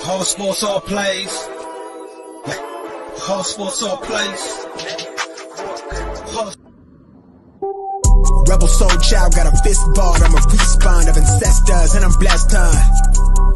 Whole sports all plays. Whole sports all plays. Rebel soul child got a fist ball. I'm a respawn of ancestors and I'm blessed,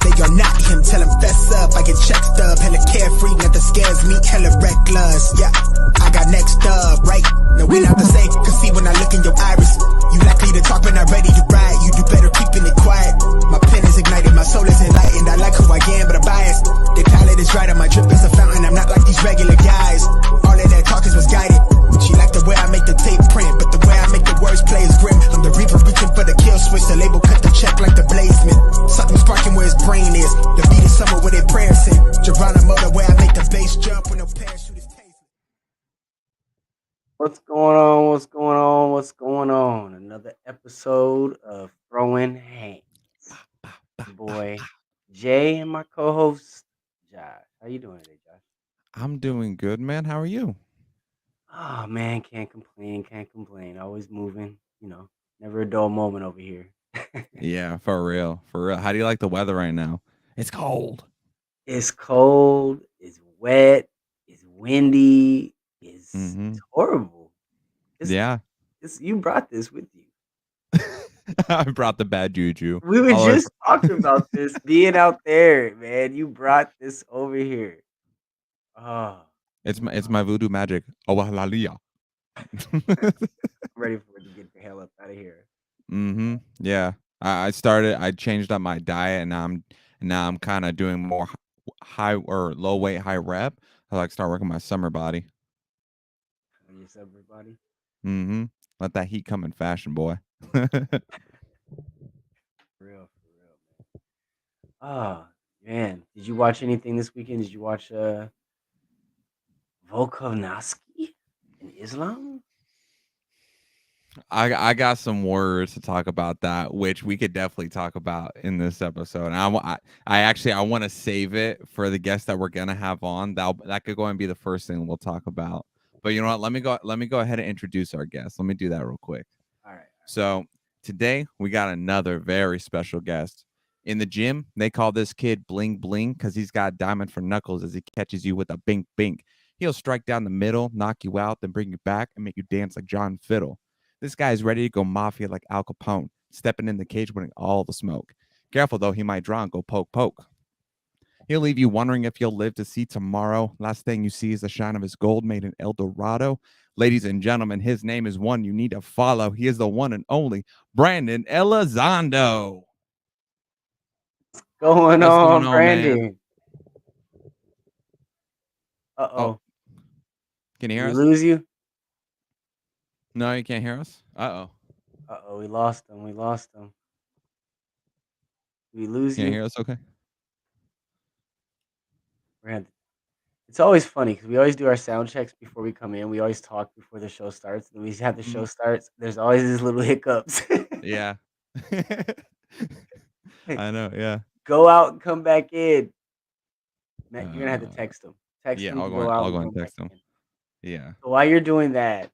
They are not him, tell him fess up. I get check stub, hella carefree, nothing scares me, hella reckless. Yeah, I got next up, right? No, we not the same, cause see when I look in your iris, you likely to talk but not ready to ride. You do better keeping it quiet. My pen is ignited, my soul is enlightened. I like who I am, but I'm biased. The palette is right, and my drip is a fountain. I'm not like these regular guys. All of that talk is misguided. She like the way I make the tape print, but the way I make the words play is grim. I'm the reaper reaching for the kill switch. The label cut the check like the blazement. Something sparking where his brain is. The beat is somewhere where they prayers in. Geronimo, the way I make the bass jump when no parachute is tasted. What's going on? What's going on? What's going on? Another episode of Throwing Hands. Boy, Jay and my co-host Josh. How you doing today, Josh? I'm doing good, man. How are you? Oh man, can't complain. Always moving, never a dull moment over here. Yeah, for real. For real. How do you like the weather right now? It's cold. It's cold, it's wet, it's windy, it's horrible. Yeah. You brought this with you. I brought the bad juju. We were just talking about this being out there, man. You brought this over here. Oh, it's my voodoo magic. Oh, hallelujah. I'm ready for it to get the hell up out of here. Yeah. I changed up my diet, and now I'm kind of doing more high or low weight, high rep. I like start working my summer body. Your summer body? Let that heat come in fashion, boy. For real, man. Oh, man. Did you watch anything this weekend? Did you watch Volkanovski in Islam? I got some words to talk about that, which we could definitely talk about in this episode. And I want to save it for the guest that we're gonna have on. That could go and be the first thing we'll talk about. But you know what? Let me go ahead and introduce our guest. Let me do that real quick. All right. So today we got another very special guest. In the gym, they call this kid Bling Bling because he's got diamond for knuckles as he catches you with a bink bink. He'll strike down the middle, knock you out, then bring you back and make you dance like John Fiddle. This guy is ready to go mafia like Al Capone, stepping in the cage, winning all the smoke. Careful, though, he might draw and go poke, poke. He'll leave you wondering if you'll live to see tomorrow. Last thing you see is the shine of his gold made in El Dorado. Ladies and gentlemen, his name is one you need to follow. He is the one and only Brandon Elizondo. What's going on, Brandon? Man? Uh-oh. Can you hear us? We lose you? No, you can't hear us? Uh-oh, we lost him. We lose you? Can't hear us? Okay. Brandon. It's always funny because we always do our sound checks before we come in. We always talk before the show starts. And we have the show starts. There's always these little hiccups. Yeah. I know, yeah. Go out and come back in. Matt, you're gonna have to text him. Yeah, I'll go and text him. Yeah. So while you're doing that,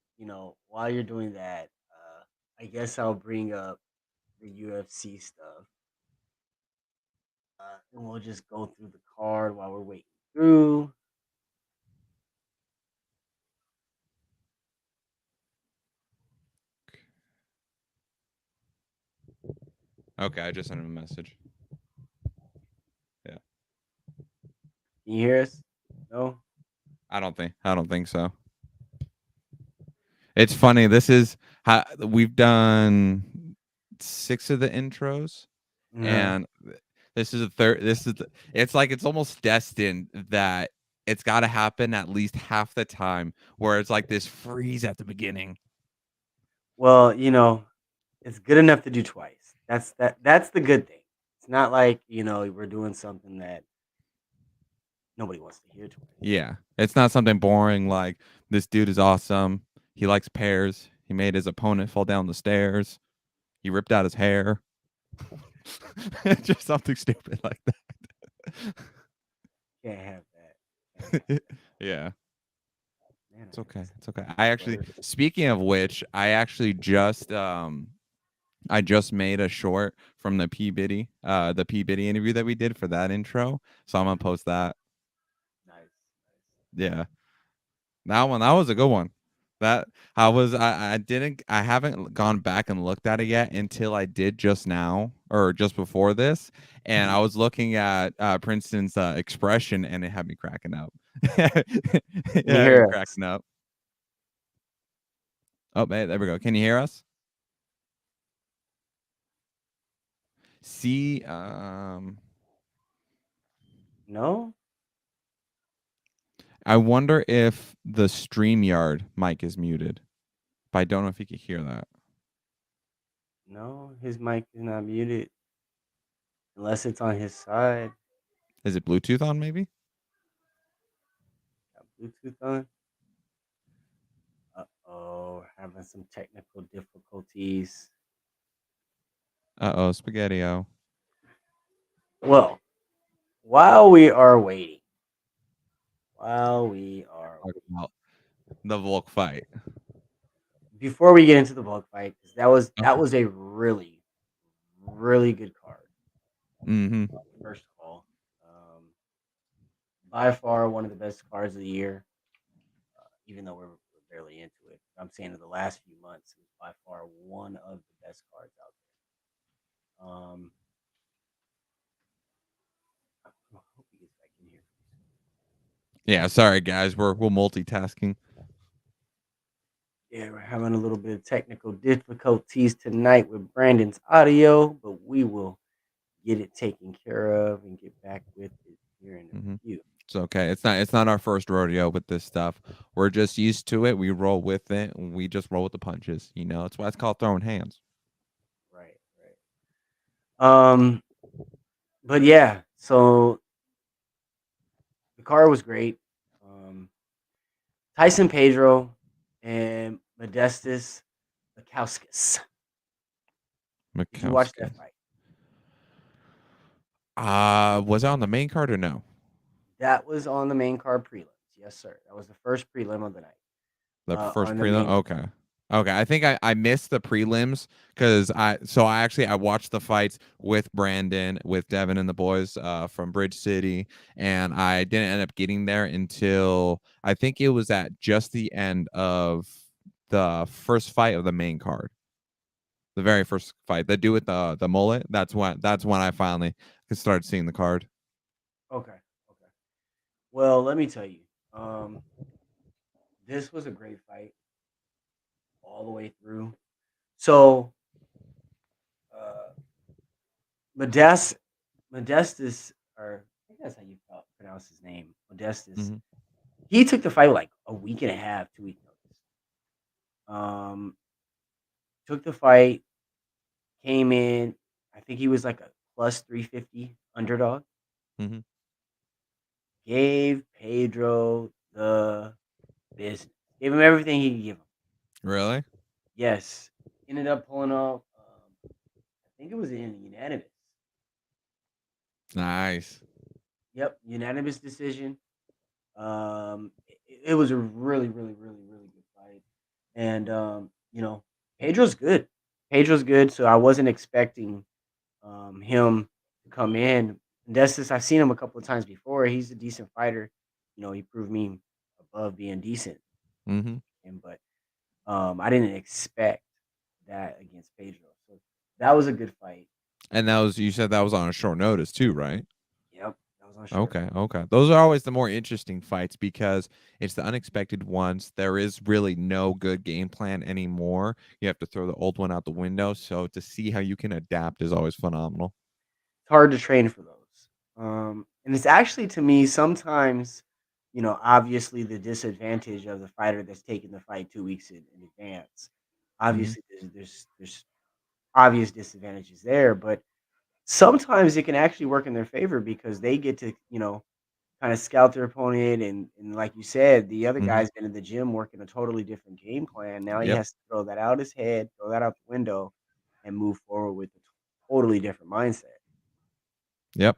I guess I'll bring up the UFC stuff. And we'll just go through the card while we're waiting through. Okay, I just sent him a message. Yeah. Can you hear us? No? I don't think so. It's funny. This is how we've done 6 of the intros, and this is the third. It's like it's almost destined that it's got to happen at least half the time, where it's like this freeze at the beginning. Well, it's good enough to do twice. That's the good thing. It's not like we're doing something that nobody wants to hear twice. Yeah, it's not something boring like this dude is awesome. He likes pears. He made his opponent fall down the stairs. He ripped out his hair. Just something stupid like that. Can't have that. Yeah. Man, It's okay. I actually, speaking of which, I actually just I just made a short from the P Biddy interview that we did for that intro. So I'm gonna post that. Nice. Yeah, that was a good one. That I didn't I haven't gone back and looked at it yet until I did just now or just before this, and I was looking at Princeton's expression, and it had me cracking up. It Can you had me hear us? cracking up. Oh, man, there we go. Can you hear us? See, No? I wonder if the StreamYard mic is muted, but I don't know if you can hear that. No, his mic is not muted unless it's on his side. Is it Bluetooth on? Maybe. Got Bluetooth on. Uh-oh, having some technical difficulties. Spaghetti-o. Well, while we are waiting, while we are Talk about the Volk fight. before we get into the bulk fight, because that Okay. was a really, really good card. Mm-hmm. First of all, um, by far one of the best cards of the year. Even though we're barely into it, I'm saying in the last few months, it was by far one of the best cards out there. I hope he gets back in here. Yeah, sorry guys, we're multitasking. Yeah, we're having a little bit of technical difficulties tonight with Brandon's audio, but we will get it taken care of and get back with it here in a Mm-hmm. few. It's okay. It's not our first rodeo with this stuff. We're just used to it. We roll with it. And we just roll with the punches. You know, it's why it's called throwing hands. Right, right. But yeah, so the car was great. Um, Tyson Pedro and Modestus Lakauskas. Did you watch that Mikowski. fight? Was it on the main card or no? That was on the main card prelims. Yes, sir. That was the first prelim of the night. The first On the prelim. main. Okay. Okay. I think I missed the prelims because I watched the fights with Brandon, with Devin and the boys from Bridge City, and I didn't end up getting there until I think it was at just the end of the first fight of the main card. The very first fight. The dude with the mullet. That's when I finally started seeing the card. Okay. Okay. Well, let me tell you. Um, this was a great fight all the way through. So, uh, Modestus, or I think that's how you pronounce his name, Modestus. Mm-hmm. He took the fight with like a week and a half, 2 week notice. Um, took the fight, came in. I think he was like a plus 350 underdog. Mm-hmm. Gave Pedro the business. Gave him everything he could give him. Really? Yes. Ended up pulling off. I think it was in unanimous. Nice. Yep, unanimous decision. It was a really, really, really, really good fight, and Pedro's good. Pedro's good, so I wasn't expecting him to come in. And that's just I've seen him a couple of times before. He's a decent fighter. He proved me above being decent, Mm-hmm. but I didn't expect that against Pedro. So that was a good fight. And you said that was on a short notice too, right? Yep, that was on short Okay, notice. okay. Those are always the more interesting fights because it's the unexpected ones. There is really no good game plan anymore. You have to throw the old one out the window. So to see how you can adapt is always phenomenal. It's hard to train for those. And it's actually to me sometimes, obviously the disadvantage of the fighter that's taking the fight 2 weeks in advance. Hmm. Obviously, there's obvious disadvantages there, but sometimes it can actually work in their favor because they get to, kind of scout their opponent and like you said, the other Hmm. guy's been in the gym working a totally different game plan. Now he Yep. has to throw that out his head, throw that out the window, and move forward with a totally different mindset. Yep.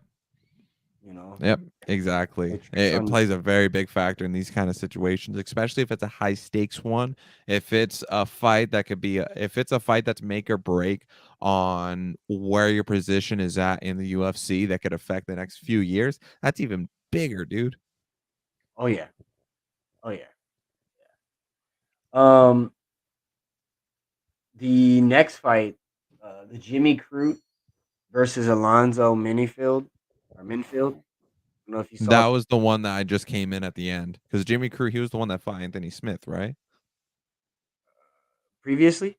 You know, Yep, exactly. Matrix It on. plays a very big factor in these kind of situations, especially if it's a high stakes one. If it's a fight that could be, if it's a fight that's make or break on where your position is at in the UFC, that could affect the next few years. That's even bigger, dude. Oh yeah, oh yeah. Um, the next fight, the Jimmy Crute versus Alonzo Minfield. I don't know if you saw That it was the one that I just came in at the end because Jimmy Crew, he was the one that fought Anthony Smith, right? previously.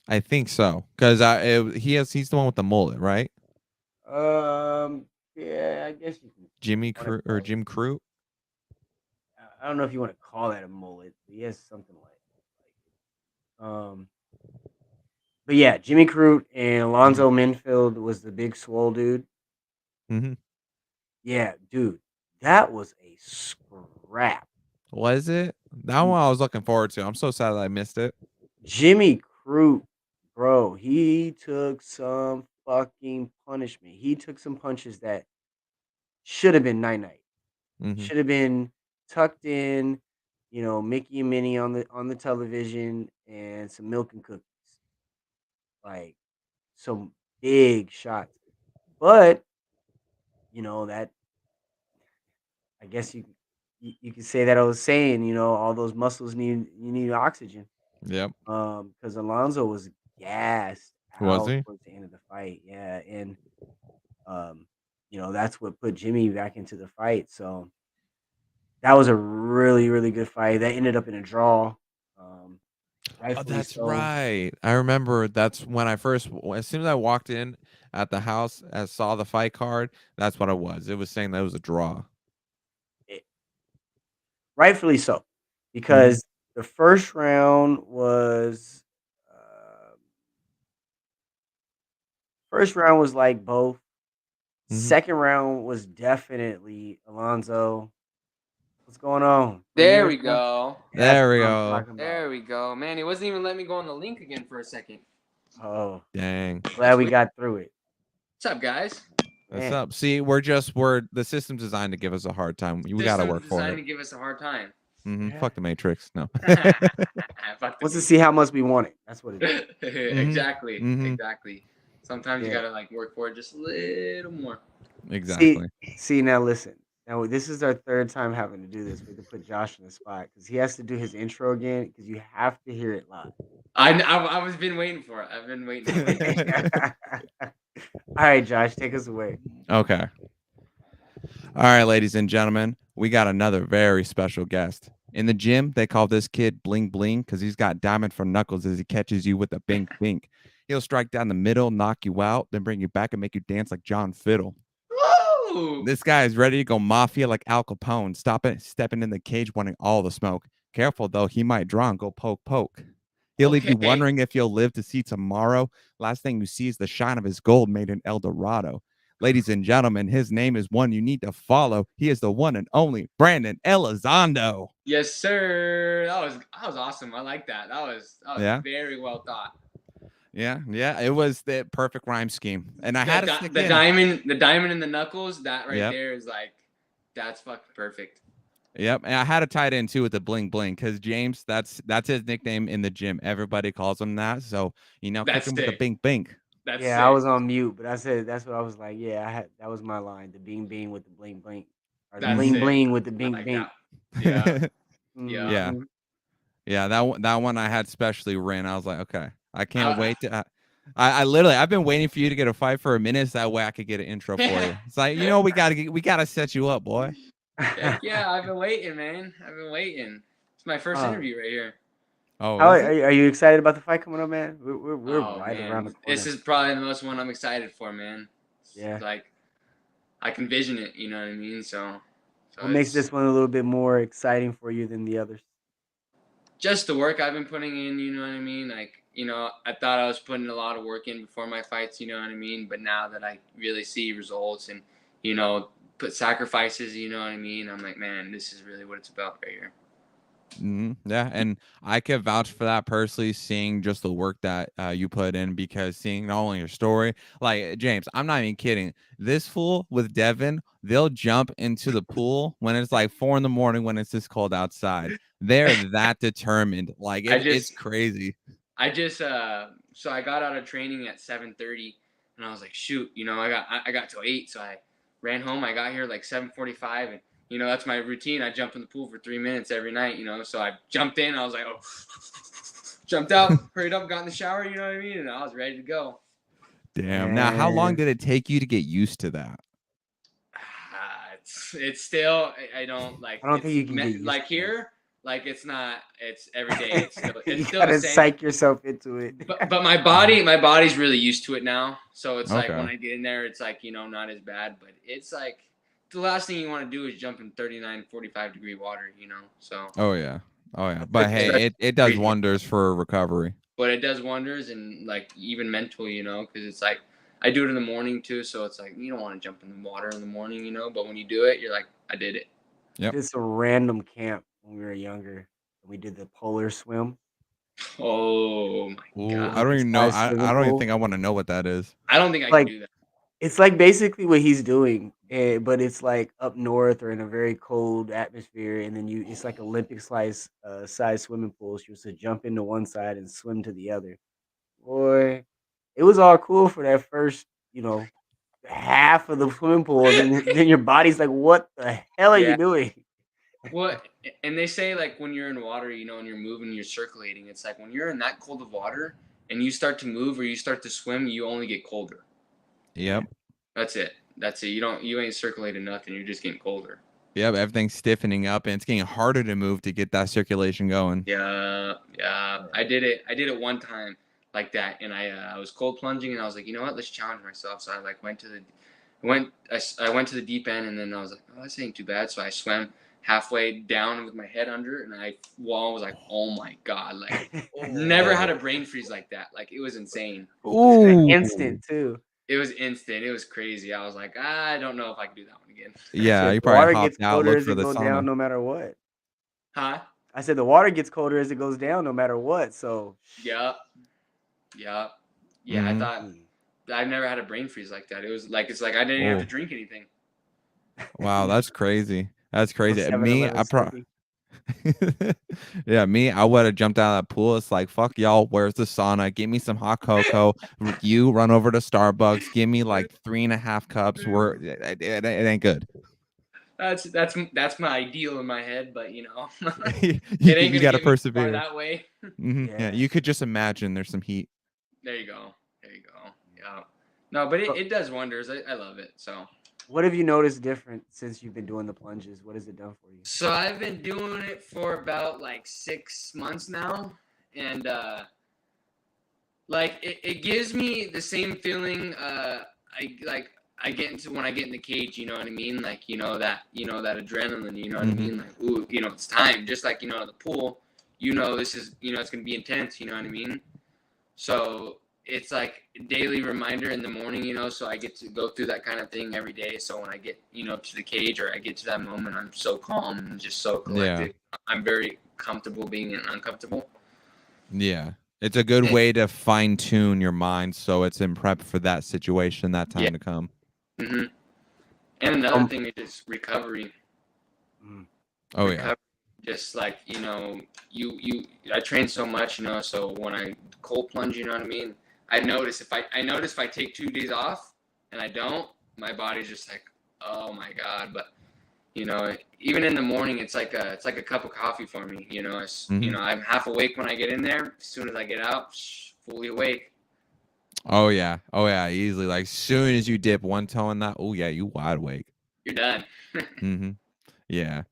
I think so because he's the one with the mullet, right? Um, yeah, I guess you can Jimmy want to Crew or call it. Jim Crew. I don't know if you want to call that a mullet, but he has something like. But yeah, Jimmy Crute and Mhm. Alonzo Minfield was the big swole dude. Mhm. Yeah, dude, that was a scrap. Was it that one I was looking forward to? I'm so sad that I missed it. Jimmy Crute, bro, he took some fucking punishment. He took some punches that should have been night night. Mhm. Should have been tucked in, Mickey and Minnie on the television and some milk and cookies. Like some big shots. But, that I guess you could say that I was saying, all those muscles need oxygen. Yep. Because Alonzo was gassed Was out he? towards the end of the fight. Yeah, and um, that's what put Jimmy back into the fight. So that was a really, really good fight. That ended up in a draw. Um, Oh, rightfully that's so. right. I remember that's when I first, as soon as I walked in at the house and saw the fight card, that's what it was. It was saying that it was a draw. It, rightfully so, Mhm. because the first round was uh, like both. Mhm. Second round was definitely Alonzo. What's going on? Can you There hear us we now? go. That's There we what I'm go. talking about. There we go. Man, he wasn't even letting me go on the link again for a second. Oh, Dang. glad That's we weird. got through it. What's up, guys? What's Man, up? See, we're the system's designed to give us a hard time. We got to System's work for designed it. to give us a hard time. yeah. Fuck the Matrix. No. Fuck the Wants to beat. see how much we want it. That's what it is. Mhm. Exactly. Mhm. Exactly. Sometimes you Yeah. gotta like work for it just a little more. See, Exactly. now listen. Now this is our third time having to do this. We had to put Josh in the spot because he has to do his intro again because you have to hear it live. I was been waiting for it. I've been waiting for it. All right, Josh, take us away. Okay. All right, ladies and gentlemen, we got another very special guest. In the gym, they call this kid Bling Bling because he's got diamond for knuckles as he catches you with a bink bink. He'll strike down the middle, knock you out, then bring you back and make you dance like John Fiddle. Woo! This guy is ready to go mafia like Al Capone, stepping in the cage, wanting all the smoke. Careful though, he might draw and go poke poke. He'll leave you Okay. wondering if you'll live to see tomorrow. Last thing you see is the shine of his gold made in El Dorado. Ladies and gentlemen, his name is one you need to follow. He is the one and only Brandon Elizondo. Yes, sir. That was awesome. I like that. That was Yeah, very well thought. yeah. It was the perfect rhyme scheme, and I The had to di- stick the in. diamond the diamond in the knuckles, that right Yep. there is like that's fucking perfect. Yep, and I had to tie it in too with the bling bling because James, that's his nickname in the gym. Everybody calls him that, so click That's him with the sick. bing bing. That's Yeah, I sick. was on mute, but I said that's what I was like. Yeah, I had that was my line. The bing bing with the bling bling, or the That's bling sick. bling with the I bing like bing. that. Yeah. Yeah. Yeah, Hmm. yeah. That one I had specially written. I was like, okay, I can't I, wait to. I literally I've been waiting for you to get a fight for a minute, so that way I could get an intro for you. It's like we gotta set you up, boy. Heck yeah, I've been waiting, man. I've been waiting. It's my first uh, interview right here. Oh, how is are it? you, are you excited about the fight coming up, man? We're Oh right around man, the this corner. is probably the most one I'm excited for, man. Yeah. Like I can vision it, you know what I mean? So What makes it's this one a little bit more exciting for you than the others? just the work I've been putting in, you know what I mean? Like, I thought I was putting a lot of work in before my fights, you know what I mean? But now that I really see results and, put sacrifices, you know what I mean? I'm like, man, this is really what it's about right here. Yeah, and I could vouch for that personally, seeing just the work that you put in, because seeing not only your story, like James, I'm not even kidding. This fool with Devin, they'll jump into the pool when it's like 4 a.m. when it's this cold outside. They're that determined. Like it's crazy. So I got out of training at 7:30, and I was like, shoot, I got till 8, so I ran home. I got here like 7:45, and that's my routine. I jump in the pool for 3 minutes every night, so I jumped in. I was like, oh, jumped out, hurried up, got in the shower, you know what I mean, and I was ready to go. Damn. Now, how long did it take you to get used to that? It's still, I don't like. I don't think you can get used like to here. Like it's not. It's every day. It's still. You It's still gotta the same. psych yourself into it. But my body's really used to it now. So it's like Okay. when I get in there, it's like not as bad. But it's like the last thing you want to do is jump in 39, 45 degree water. So. Oh yeah. But hey, it does wonders for recovery. But it does wonders, and like even mental, because it's like I do it in the morning too. So it's like you don't want to jump in the water in the morning, But when you do it, you're like, I did it. Yep. It's a random camp when we were younger. We did the polar swim. Oh my god! I don't even know. Size I swimming don't even pool. think I want to know what that is. I don't think I Like- can do that. It's like basically what he's doing, but it's like up north or in a very cold atmosphere, and then it's like Olympic size swimming pool. So you're supposed to jump into one side and swim to the other. Boy, it was all cool for that first, half of the swimming pool, and then your body's like, "What the hell are you doing?" What? And they say like when you're in water, and you're moving, you're circulating. It's like when you're in that cold of water and you start to move or you start to swim, you only get colder. Yep. That's it. You ain't circulating nothing. You're just getting colder. Yep. Everything's stiffening up, and it's getting harder to move to get that circulation going. Yeah. I did it one time like that, and I was cold plunging, and I was like, you know what? Let's challenge myself. So I like went to the deep end, and then I was like, oh, this ain't too bad. So I swam halfway down with my head under, and I was like, oh my god, like never had a brain freeze like that. Like it was insane. Ooh. Instant too. It was instant. It was crazy. I was like, I don't know if I can do that one again. Yeah, So you the water probably gets hopped out, colder looked as for it the goes down, sauna. no matter what. Huh? I said the water gets colder as it goes down, no matter what. So. Yep. Yeah. I thought I've never had a brain freeze like that. It was like it's like I didn't even have to drink anything. Wow, that's crazy. That's crazy. No Me, 7-Eleven I Slurpee. yeah, I would have jumped out of that pool. It's like, fuck y'all, where's the sauna? Give me some hot cocoa. You run over to Starbucks, give me like 3.5 cups. It ain't good. That's my ideal in my head, but you ain't gotta get persevere me far that way. Yeah, you could just imagine there's some heat. There you go. Yeah. No, but it does wonders. I love it. So. What have you noticed different since you've been doing the plunges? What has it done for you? So I've been doing it for about like 6 months now, and like it gives me the same feeling I get into when I get in the cage, you know what I mean? Like that adrenaline, you know what I mean? Like ooh, it's time. Just like the pool, this is it's gonna be intense, you know what I mean? So it's like a daily reminder in the morning, so I get to go through that kind of thing every day. So when I get, to the cage or I get to that moment, I'm so calm and just so collected. Yeah. I'm very comfortable being uncomfortable. Yeah. It's a good way to fine tune your mind so it's in prep for that situation, that time to come. Mm-hmm. And another thing is just recovery. Oh, recovery. Just like, I train so much, so when I cold plunge, you know what I mean? I notice if I take 2 days off and I don't, my body's just like, oh my god. But even in the morning, it's like a cup of coffee for me. I'm half awake when I get in there. As soon as I get out, fully awake. Oh yeah, easily. Like soon as you dip one toe in that, oh yeah, you wide awake. You're done. Yeah.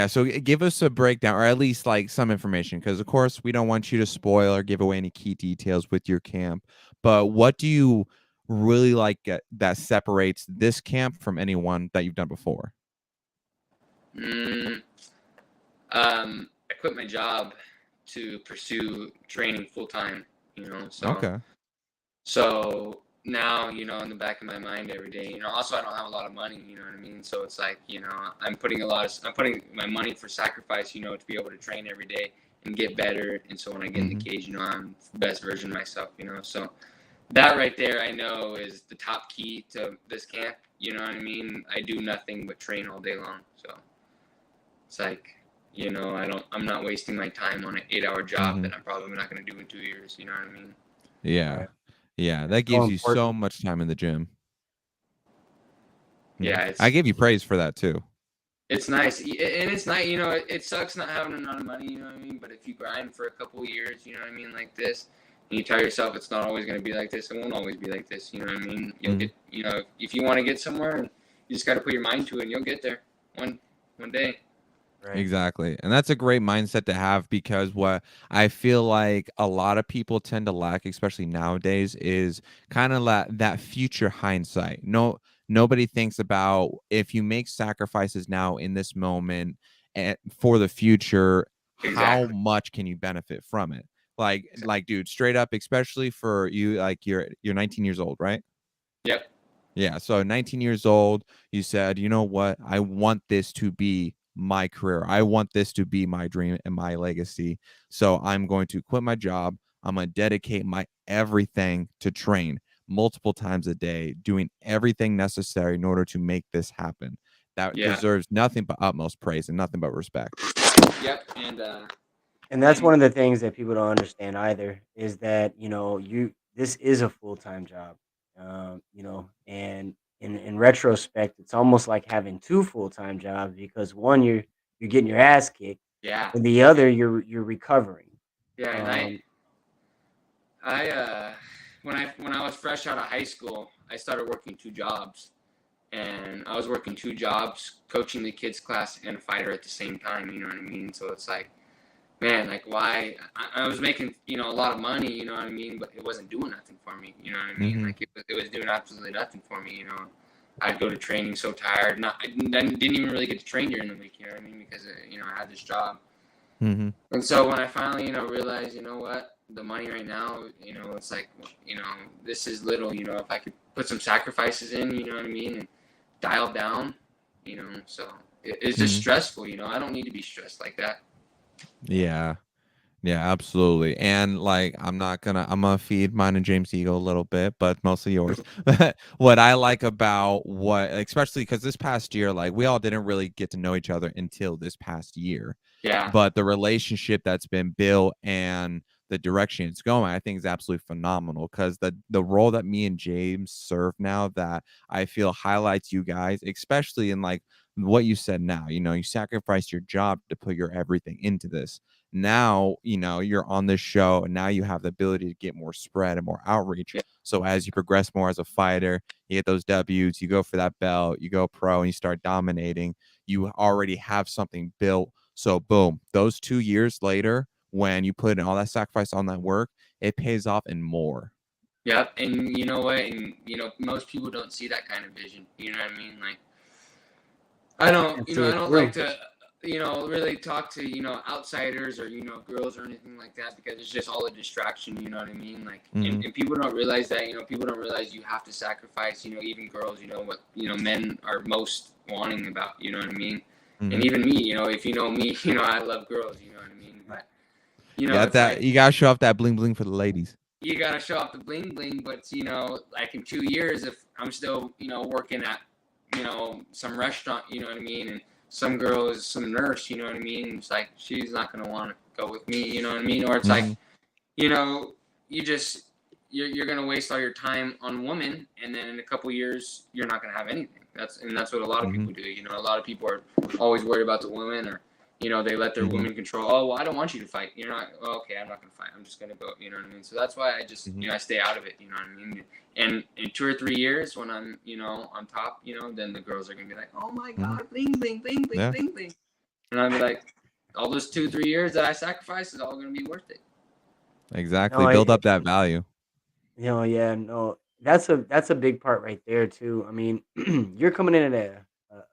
So give us a breakdown, or at least like some information, because of course we don't want you to spoil or give away any key details with your camp. But what do you really like that separates this camp from anyone that you've done before? I quit my job to pursue training full time. So. Okay. So now, in the back of my mind every day. Also I don't have a lot of money, you know what I mean? So it's like, I'm putting my money for sacrifice, to be able to train every day and get better. And so when I get in the cage, I'm the best version of myself, So that right there, I know, is the top key to this camp. You know what I mean? I do nothing but train all day long. So it's like, I'm not wasting my time on an 8-hour job that I'm probably not going to do in 2 years. You know what I mean? Yeah. Right. Yeah. That's That so gives you so important. much time in the gym. Yeah, I give you praise for that too. It's nice, and it's nice. It sucks not having a lot of money. You know what I mean? But if you grind for a couple of years, you know what I mean, like this, and you tell yourself it's not always going to be like this, it won't always be like this. You know what I mean? You'll get, if you want to get somewhere, you just got to put your mind to it, and you'll get there one day. Right. Exactly. And that's a great mindset to have, because what I feel like a lot of people tend to lack, especially nowadays, is kind of that future hindsight. Nobody thinks about, if you make sacrifices now in this moment and for the future, how Exactly. much can you benefit from it? Like dude, straight up, especially for you, like you're 19 years old, right? Yep. Yeah. So 19 years old, you said, you know what? I want this to be my career. I want this to be my dream and my legacy. So I'm going to quit my job. I'm going to dedicate my everything to train multiple times a day, doing everything necessary in order to make this happen. That Yeah. deserves nothing but utmost praise and nothing but respect. Yep. And that's one of the things that people don't understand either, is that, this is a full-time job. And in retrospect, it's almost like having two full-time jobs, because one, you're getting your ass kicked, Yeah. and the other, you're recovering. Yeah. And when I was fresh out of high school, I started working 2 jobs. And I was working 2 jobs, coaching the kids class and a fighter at the same time. You know what I mean? So it's like, man, like, why? I was making, a lot of money. You know what I mean? But it wasn't doing nothing for me. You know what I mean? Like, it was doing absolutely nothing for me. I'd go to training so tired. I didn't even really get to train during the week. You know what I mean? Because I had this job. And so when I finally, realized, what, the money right now, it's like, this is little. If I could put some sacrifices in, you know what I mean, and dial down, so it's just stressful. I don't need to be stressed like that. Yeah. Yeah, absolutely. And like, I'm gonna feed mine and James Eagle a little bit, but mostly yours. What I like about especially because this past year, like, we all didn't really get to know each other until this past year. Yeah. But the relationship that's been built and the direction it's going, I think, is absolutely phenomenal, because the role that me and James serve now, that I feel highlights you guys, especially in like what you said now. You sacrificed your job to put your everything into this. Now, you're on this show, and now you have the ability to get more spread and more outreach. Yeah. So as you progress more as a fighter, you get those W's, you go for that belt, you go pro, and you start dominating. You already have something built. So boom, those 2 years later, when you put in all that sacrifice on that work, it pays off and more. Yep. And you know what? And most people don't see that kind of vision. You know what I mean? Like, I don't, And see I it don't through. like to, really talk to, outsiders or, girls or anything like that, because it's just all a distraction. You know what I mean? Like, and people don't realize that, people don't realize you have to sacrifice, even girls, what, men are most wanting about, you know what I mean? And even me, if you know me, I love girls, you know what I mean? But, it's like, You gotta show off that bling bling for the ladies. you gotta show off the bling bling, but like in 2 years, if I'm still, working at, some restaurant, you know what I mean, and some girl is some nurse, you know what I mean, it's like, she's not gonna want to go with me, you know what I mean, or it's like, you just you're gonna waste all your time on women, and then in a couple years you're not gonna have anything. That's what a lot of people do. A lot of people are always worried about the women, or they let their women control. Oh, well, I don't want you to fight. You're not. Oh, okay, I'm not gonna fight. I'm just gonna go. You know what I mean? So that's why I just I stay out of it. You know what I mean? And in 2 or 3 years, when I'm on top, then the girls are gonna be like, oh my god, bling bling bling bling bling bling, and I'll be like, all those 2-3 years that I sacrificed is all gonna be worth it. Exactly. No, Build up that value. Yeah, no, that's a big part right there too. I mean, you're coming in at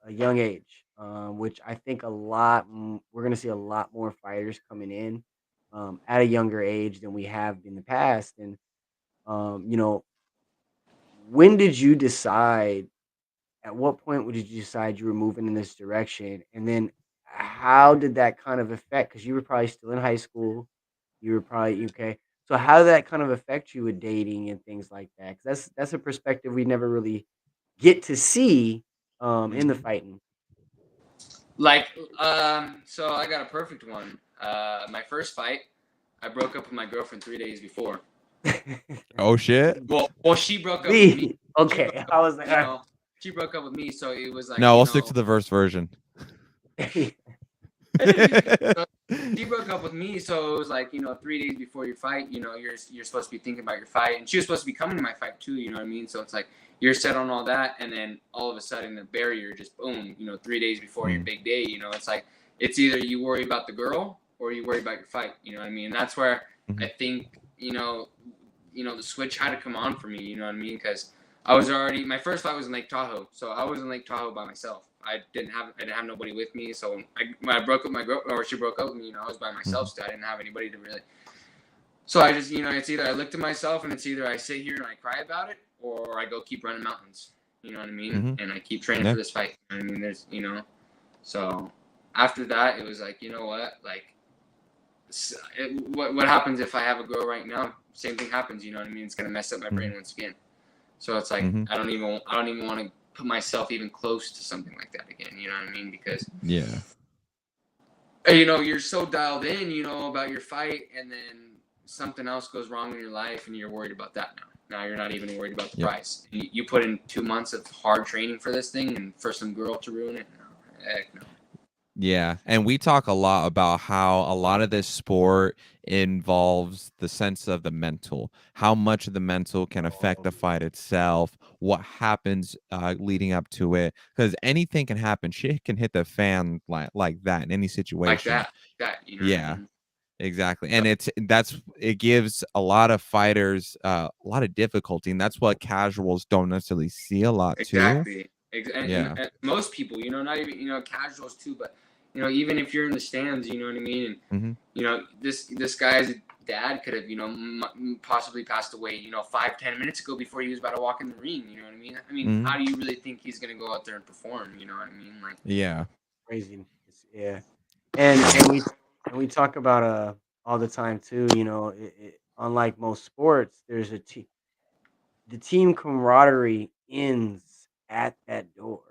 a young age, which I think we're gonna see a lot more fighters coming in at a younger age than we have in the past, and um, you know, when did you decide? At what point did you decide you were moving in this direction? And then how did that kind of affect? Because you were probably still in high school. You were probably okay. So how did that kind of affect you with dating and things like that? Because that's a perspective we never really get to see in the fighting. Like, so I got a perfect one. My first fight, I broke up with my girlfriend 3 days before. Oh shit. Well, she broke up with me. Okay, I was like, she broke up with me, so it was like, No, we'll stick to the verse version. So she broke up with me, so it was like, 3 days before your fight, you're supposed to be thinking about your fight, and she was supposed to be coming to my fight too. You know what I mean? So it's like you're set on all that, and then all of a sudden the barrier just boom. 3 days before your big day. It's like it's either you worry about the girl or you worry about your fight. You know what I mean? And that's where I think the switch had to come on for me. You know what I mean? Because my first fight was in Lake Tahoe, so I was in Lake Tahoe by myself. I didn't have nobody with me. So when I broke up with my girl, or she broke up with me, I was by myself. So I didn't have anybody to really. So I just, it's either I look to myself, and it's either I sit here and I cry about it, or I go keep running mountains. You know what I mean? And I keep training for this fight. You know what I mean? There's, So after that, it was like, you know what, like, what happens if I have a girl right now? Same thing happens. You know what I mean? It's gonna mess up my brain once again. So it's like I don't even want to put myself even close to something like that again. You know what I mean? Because you're so dialed in, about your fight, and then something else goes wrong in your life, and you're worried about that now. Now you're not even worried about the price. You put in 2 months of hard training for this thing, and for some girl to ruin it? No, heck no. Yeah, and we talk a lot about how a lot of this sport involves the sense of the mental, how much of the mental can affect the fight itself, what happens leading up to it, because anything can happen. Shit can hit the fan like that in any situation. Like that. Yeah. What I mean? Exactly. And it gives a lot of fighters a lot of difficulty, and that's what casuals don't necessarily see a lot too. Exactly. And most people, not even, casuals too, but even if you're in the stands, you know what I mean? And this guy's dad could have, possibly passed away, 5-10 minutes ago before he was about to walk in the ring, you know what I mean? I mean, how do you really think he's gonna go out there and perform, you know what I mean? Like, crazy. Yeah. And we talk about all the time too, unlike most sports, there's the team camaraderie ends at that door.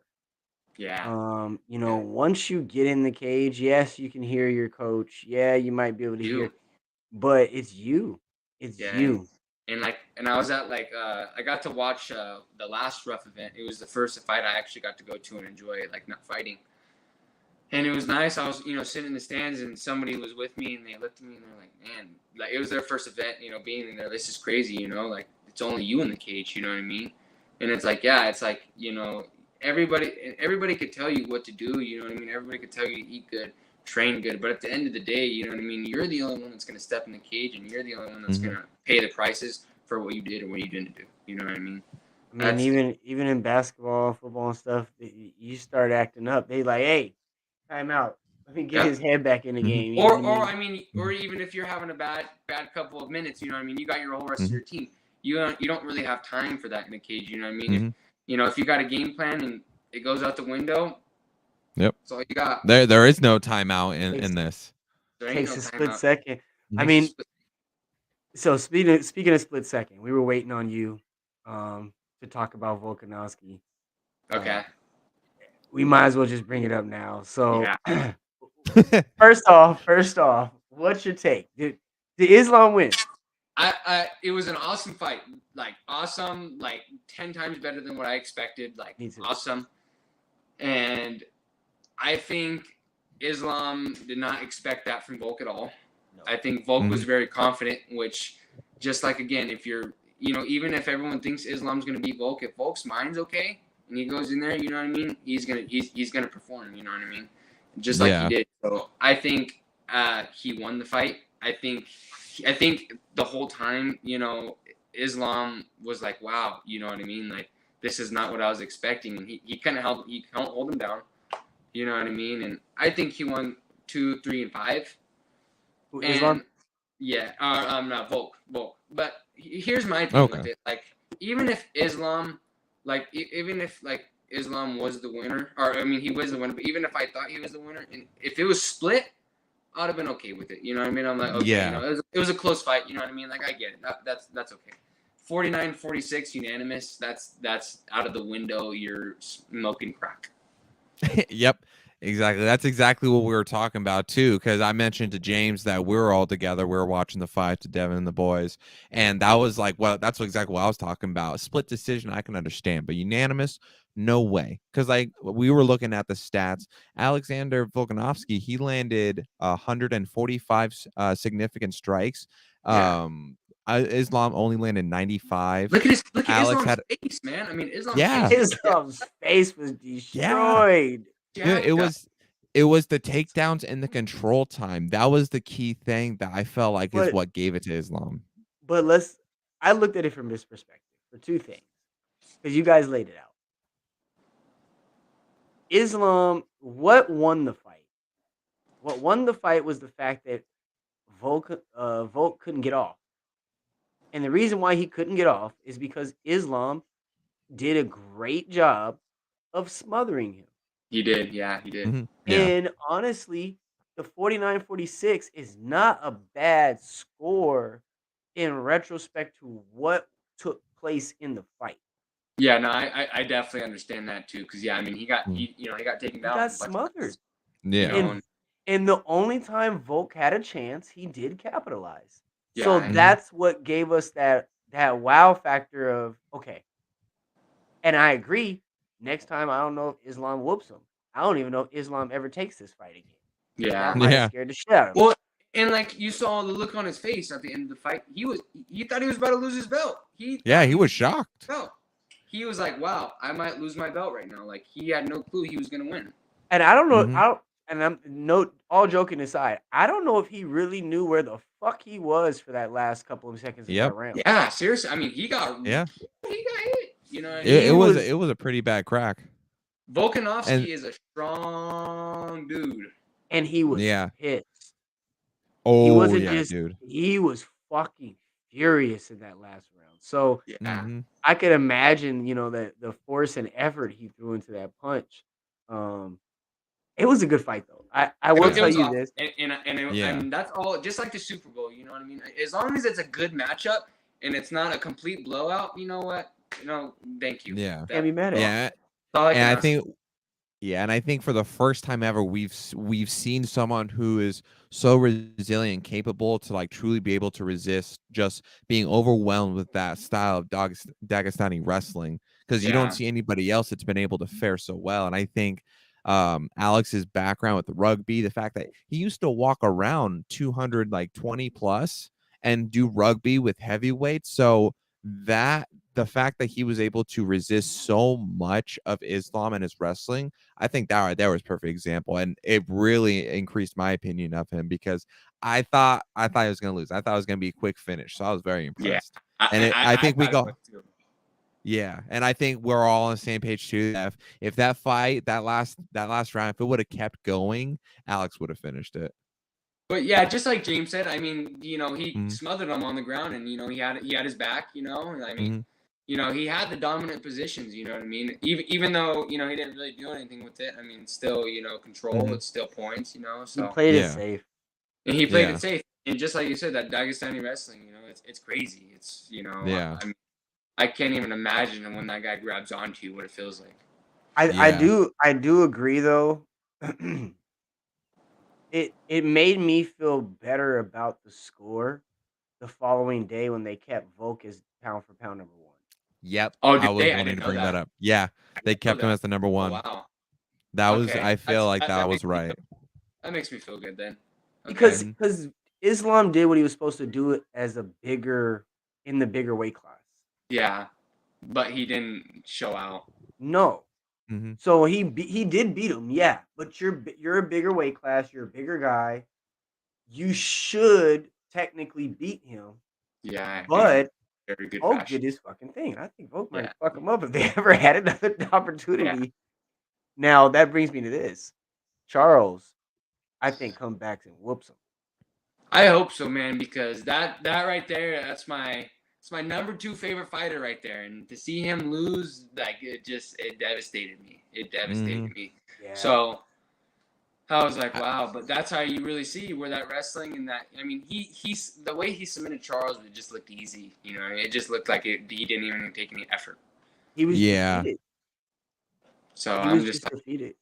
Yeah. Once you get in the cage, yes, you can hear your coach. Yeah, you might be able to hear, but it's you. It's you. And I was at I got to watch the last Rough event. It was the first fight I actually got to go to and enjoy, not fighting. And it was nice. I was, sitting in the stands, and somebody was with me, and they looked at me, and they're like, man, it was their first event, being in there. This is crazy, it's only you in the cage, you know what I mean? And it's like, yeah, it's like, everybody could tell you what to do, you know what I mean? Everybody could tell you to eat good, train good, but at the end of the day, you know what I mean? You're the only one that's going to step in the cage, and you're the only one that's going to pay the prices for what you did or what you didn't do. You know what I mean? I mean, even in basketball, football, and stuff, you start acting up. They like, hey, time out. Let me get his head back in the game. Or even if you're having a bad couple of minutes, you know what I mean? You got your whole rest of your team. You don't really have time for that in the cage. You know what I mean? If you got a game plan and it goes out the window, yep, that's all you got. There is no timeout in this. There takes a split second. I mean, so speaking of split second, we were waiting on you to talk about Volkanovski. Okay. We might as well just bring it up now. So first off, what's your take? Did Islam win? It was an awesome fight. Awesome, 10 times better than what I expected. Awesome. And I think Islam did not expect that from Volk at all. No. I think Volk was very confident, which again, if you're, even if everyone thinks Islam's going to beat Volk, if Volk's mind's okay and he goes in there, you know what I mean? He's going to perform, you know what I mean? Just like he did. So I think he won the fight. I think the whole time, Islam was like, wow, you know what I mean? This is not what I was expecting. And he can't hold him down. You know what I mean? And I think he won 2, 3, and 5. Islam? Yeah. Not Volk. But here's my thing with it. even if Islam, even if Islam was the winner, or I mean he was the winner, but even if I thought he was the winner, and if it was split, I'd have been okay with it. You know what I mean? I'm like, okay, Yeah. it was a close fight. You know what I mean? Like I get it. That's okay. 49-46 unanimous. That's out of the window. You're smoking crack. Yep, exactly. That's exactly what we were talking about too. Because I mentioned to James that we were all together. We were watching the fight to Devin and the boys, and that was like, well, that's exactly what I was talking about. Split decision, I can understand, but unanimous, no way. Because like we were looking at the stats, Alexander Volkanovski, he landed 145 significant strikes. Yeah. Islam only landed 95. Look at Alex Islam's had, face, man. I mean, Islam's yeah, face. Islam's face was yeah. destroyed. Yeah, it was the takedowns and the control time. That was the key thing that I felt like is But what gave it to Islam. but I looked at it from this perspective for two things. Because you guys laid it out. Islam, what won the fight? What won the fight was the fact that Volk couldn't get off. And the reason why he couldn't get off is because Islam did a great job of smothering him. He did, yeah, he did. Mhm. Yeah. And honestly, the 49-46 is not a bad score in retrospect to what took place in the fight. Yeah, no, I definitely understand that too. Because yeah, I mean, he got taken He down. got smothered. Yeah. And the only time Volk had a chance, he did capitalize. Yeah, So I know. that's what gave us that wow factor of, okay. And I agree. Next time, I don't know if Islam whoops him. I don't even know if Islam ever takes this fight again. Yeah. That might Yeah. have scared the shit out of him. Well, and like you saw the look on his face at the end of the fight, he thought he was about to lose his belt. He was shocked. belt. He was like, "Wow, I might lose my belt right now." Like he had no clue he was gonna win. And I don't know. Mhm. All joking aside, I don't know if he really knew where the fuck he was for that last couple of seconds of Yep. that round. Yeah, seriously. I mean, he got Yeah. hit. You know what I mean? It was a pretty bad crack. Volkanovski is a strong dude. And he was Yeah. pissed. Oh, He wasn't yeah, just dude. he was fucking furious in that last round. So Yeah. Mhm. I could imagine, that the force and effort he threw into that punch. It was a good fight though. I will tell you this. And that's all. Just like the Super Bowl, you know what I mean. As long as it's a good matchup and it's not a complete blowout, you know what? Thank you. Yeah. Can't be mad at it. Yeah. That's all I can And I ask. think and I think for the first time ever, we've seen someone who is so resilient, and capable to like truly be able to resist just being overwhelmed with that style of Dagestani wrestling. Because you Yeah. don't see anybody else that's been able to fare so well. And I think Alex's background with the rugby, the fact that he used to walk around 220 plus and do rugby with heavyweights, so that the fact that he was able to resist so much of Islam and his wrestling, I think that right there was a perfect example. And it really increased my opinion of him because I thought he was going to lose. I thought it was going to be a quick finish. So I was very impressed. I think we go. Yeah. And I think we're all on the same page too. That if that fight, that last round, if it would have kept going, Alex would have finished it. But yeah, just like James said, I mean, he Mhm. smothered him on the ground, and he had his back. I mean, Mhm. he had the dominant positions. You know what I mean? Even though he didn't really do anything with it. I mean, still control. Mhm. It's still points. He So played Yeah. it safe. and he played Yeah. it safe. And just like you said, that Dagestani wrestling, it's crazy. It's Yeah. I mean, I can't even imagine when that guy grabs onto you what it feels like. I Yeah. do agree though. It made me feel better about the score the following day when they kept Volk as pound for pound number 1. Yep. Oh, I did was they? I wanting didn't to know bring that that. up. Yeah. They kept him that. as the number Oh, one. wow. That was, Okay. I feel like that was makes me right. That makes me feel good then. Because Okay. Islam did what he was supposed to do as in the bigger weight class. Yeah, but he didn't show out. No. Mhm. So he did beat him, yeah. But you're a bigger weight class. You're a bigger guy. You should technically beat him. Yeah, But very good Volk fashion. did his fucking thing. I think Volk might Yeah. fuck him up if they ever had another opportunity. Now that brings me to this: Charles, I think, comes back and whoops him. I hope so, man, because that right there, that's my It's my number 2 favorite fighter right there, and to see him lose, like it devastated me. It devastated me. Yeah. So I was like, wow. But that's how you really see where that wrestling and that. I mean, he's the way he submitted Charles, it just looked easy. You know, it just looked like he didn't even take any effort. He was Yeah. defeated. So He I'm was just. defeated.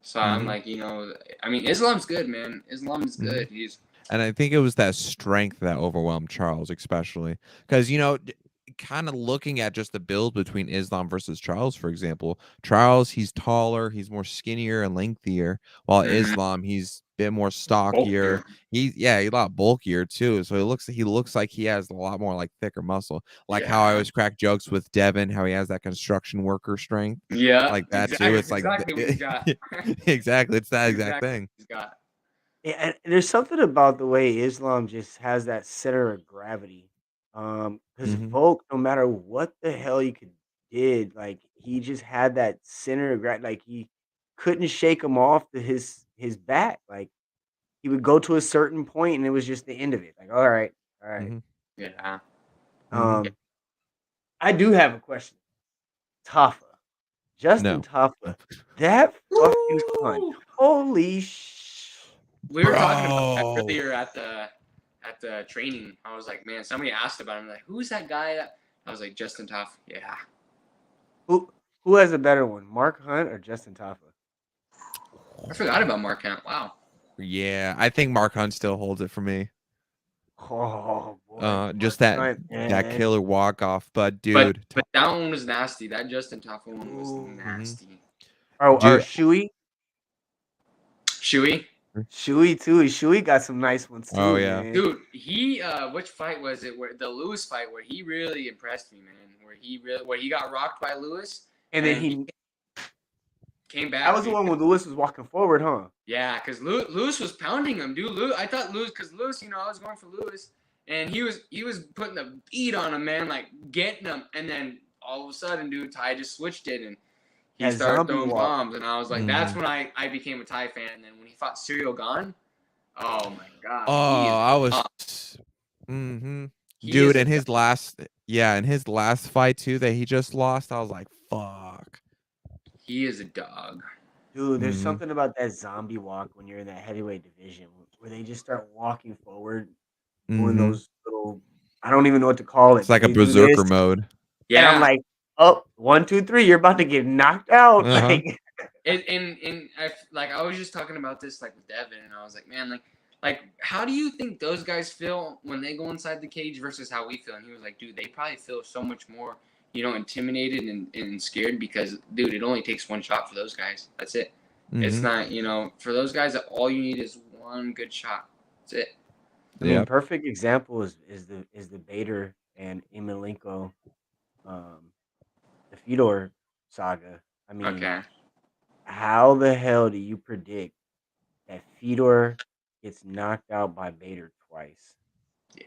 So I'm like, you know, I mean, Islam's good, man. Islam's good. He's. And I think it was that strength that overwhelmed Charles, especially because, you know, kind of looking at just the build between Islam versus Charles, for example, Charles, he's taller, he's more skinnier and lengthier, while Islam, he's a bit more stockier. He's a lot bulkier too. So he looks like he has a lot more like thicker muscle. Like how I always crack jokes with Devin, how he has that construction worker strength. Yeah, Like that too. It's like exactly what he's got. exactly. It's that exact thing. He's got. Yeah, and there's something about the way Islam just has that center of gravity. Because Volk, no matter what the hell he did, like he just had that center of gravity. Like he couldn't shake him off to his back. Like he would go to a certain point, and it was just the end of it. Like, all right. Yeah. I do have a question. Tafa, Justin No. Tafa, that fucking cunt. Holy We were talking about that earlier at the training. I was like, man, somebody asked about him. Like, who's that guy? I was like, Justin Tough. Yeah. Who has a better one, Mark Hunt or Justin Tafa? I forgot about Mark Hunt. Wow. Yeah, I think Mark Hunt still holds it for me. Oh boy, just Mark that Hunt, that man. killer walk off, but dude, But that one was nasty. That Justin Tough one was nasty. Or Dude. Shuey? Shuey too. Shuey got some nice ones too. Oh, yeah. man. Dude, he which fight was it? Where the Lewis fight where he really impressed me, man. Where he got rocked by Lewis And then he came back. That was the one where Lewis was walking forward, huh? Yeah, because Lewis was pounding him, dude. I thought Lewis, because Lewis, you know, I was going for Lewis, and he was putting the beat on him, man, like getting him, and then all of a sudden, dude, Ty just switched it, and he started throwing bombs, and I was like, that's when I became a Ty fan, and then when he fought Serial Gone, oh my god. I was, dude, in his last fight too that he just lost, I was like, fuck. He is a dog. Dude, there's something about that zombie walk when you're in that heavyweight division where they just start walking forward, doing those little, I don't even know what to call it. It's like a berserker mode. Yeah. And I'm like, oh, 1, 2, 3, you're about to get knocked out. Like, I was just talking about this like with Devin, and I was like, man, like how do you think those guys feel when they go inside the cage versus how we feel? And he was like, dude, they probably feel so much more, you know, intimidated and scared because, dude, it only takes one shot for those guys. That's it. It's not, you know, for those guys, all you need is one good shot. That's it. I mean, perfect example is the Bader and Emelianenko, the Fedor saga. I mean, how the hell do you predict that Fedor gets knocked out by Bader twice? Yeah.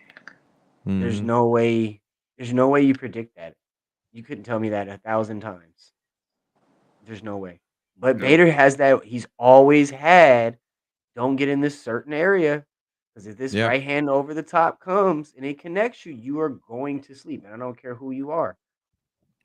There's no way you predict that. You couldn't tell me that 1,000 times. There's no way. But Bader has that. He's always had, don't get in this certain area. Because if this right hand over the top comes and it connects you, you are going to sleep. And I don't care who you are.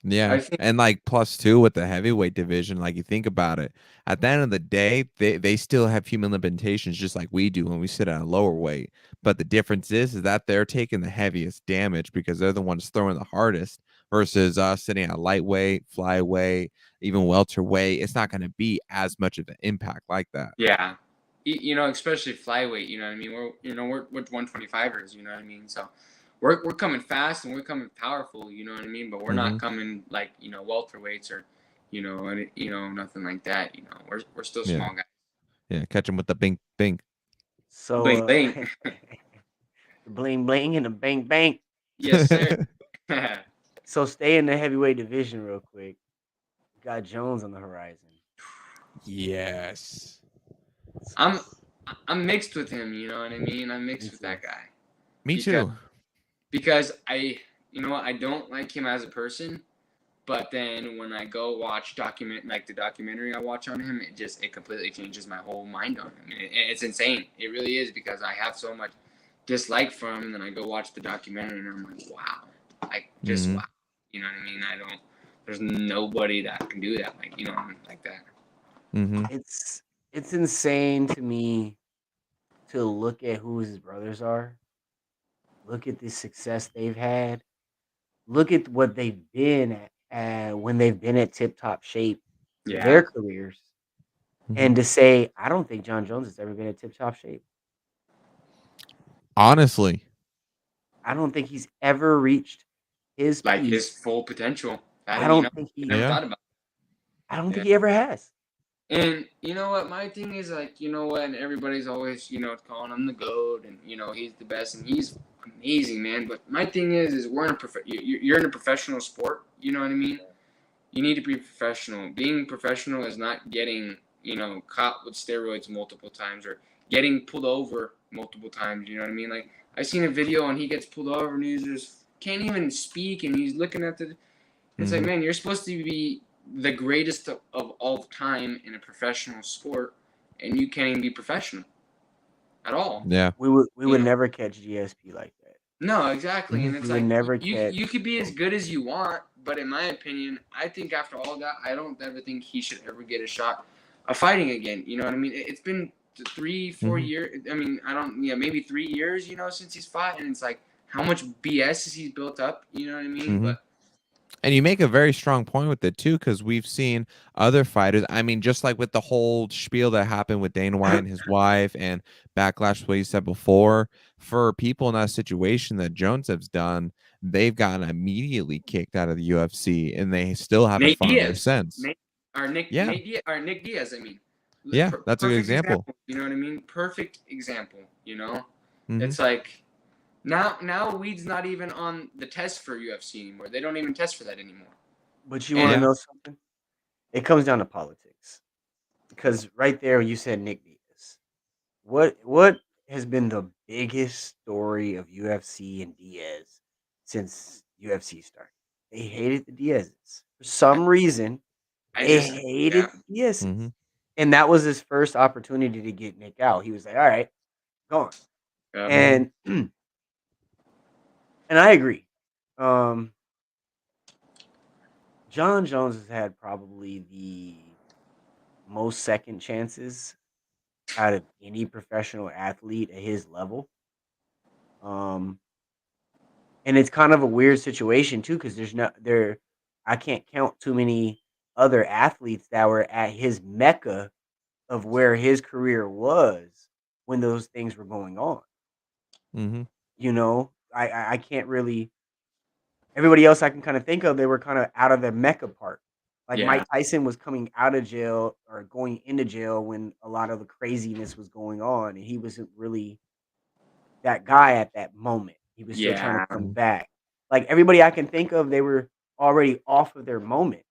Yeah. And like +2 with the heavyweight division, like you think about it, at the end of the day, they still have human limitations just like we do when we sit at a lower weight. But the difference is that they're taking the heaviest damage because they're the ones throwing the hardest versus us sitting at lightweight, flyweight, even welterweight. It's not going to be as much of an impact like that. Yeah. You know, especially flyweight, you know what I mean? We're 125ers, you know what I mean? So we're coming fast and we're coming powerful, you know what I mean? But we're not coming like, you know, welterweights or, you know, nothing like that. You know, we're still small guys. Yeah, catch them with the bing bing. So bling bling. The bling bling and the bang bang. Yes, sir. So stay in the heavyweight division real quick. Got Jones on the horizon. Yes. I'm mixed with him, you know what I mean? I'm mixed with that guy. Me too. Because I don't like him as a person, but then when I go watch the documentary I watch on him, it completely changes my whole mind on him. It's insane. It really is because I have so much dislike for him, and then I go watch the documentary and I'm like, wow, Like, just Mhm. wow. You know what I mean? There's nobody that can do that, like, like that. Mhm. It's insane to me to look at who his brothers are. Look at the success they've had. Look at what they've been at when they've been at tip top shape for Yeah. their careers. Mhm. And to say, I don't think John Jones has ever been at tip top shape. Honestly. I don't think he's ever reached his Like peak. his full potential. I That, don't think I he. never Yeah. thought about I don't it. think Yeah. he ever has. And you know what? My thing is, like, you know what? And everybody's always, calling him the GOAT, and he's the best, and he's amazing, man. But my thing is we're in a you're in a professional sport. You know what I mean? You need to be professional. Being professional is not getting, caught with steroids multiple times or getting pulled over multiple times. You know what I mean? Like, I seen a video and he gets pulled over and he's just can't even speak and he's looking at the. It's like, Mhm. man, you're supposed to be the greatest of all time in a professional sport, and you can't even be professional at all. Yeah. We would You know? never catch GSP like that. No, exactly. And Mhm. it's We would like never you catch. could be as good as you want, but in my opinion, I think after all that, I don't ever think he should ever get a shot of fighting again. You know what I mean? It's been 3, 4 Mhm. years. I mean, I don't. Yeah, maybe 3 years. Since he's fought, and it's like how much BS has he built up? You know what I mean? Mhm. But And you make a very strong point with it too, because we've seen other fighters. I mean, just like with the whole spiel that happened with Dana White and his wife, and backlash to what you said before. For people in that situation that Jones has done, they've gotten immediately kicked out of the UFC, and they still haven't Nate fought in there Diaz, since. Nate Yeah, Diaz, or Nick Diaz. I mean, yeah, that's a good perfect example. example. You know what I mean? Perfect example. Hmm. It's like now weed's not even on the test for UFC anymore. They don't even test for that anymore. But you want to And Yeah. know something? It comes down to politics. Because right there, you said Nick Diaz. What has been the biggest story of UFC and Diaz since UFC started? They hated the Diazes. For I, some reason, I they just hated yeah. the Diazes. Hmm. And that was his first opportunity to get Nick out. He was like, all right, go on. Yep. And and I agree. Um, John Jones has had probably the most second chances out of any professional athlete at his level. Um, and it's kind of a weird situation too, because there's no there. I can't count too many other athletes that were at his mecca of where his career was when those things were going on. Hmm. I can't really. Everybody else I can kind of think of, they were kind of out of their mecca part. Like Yeah. Mike Tyson was coming out of jail or going into jail when a lot of the craziness was going on, and he wasn't really that guy at that moment. He was still trying to Yeah. come back. Like everybody I can think of, they were already off of their moment.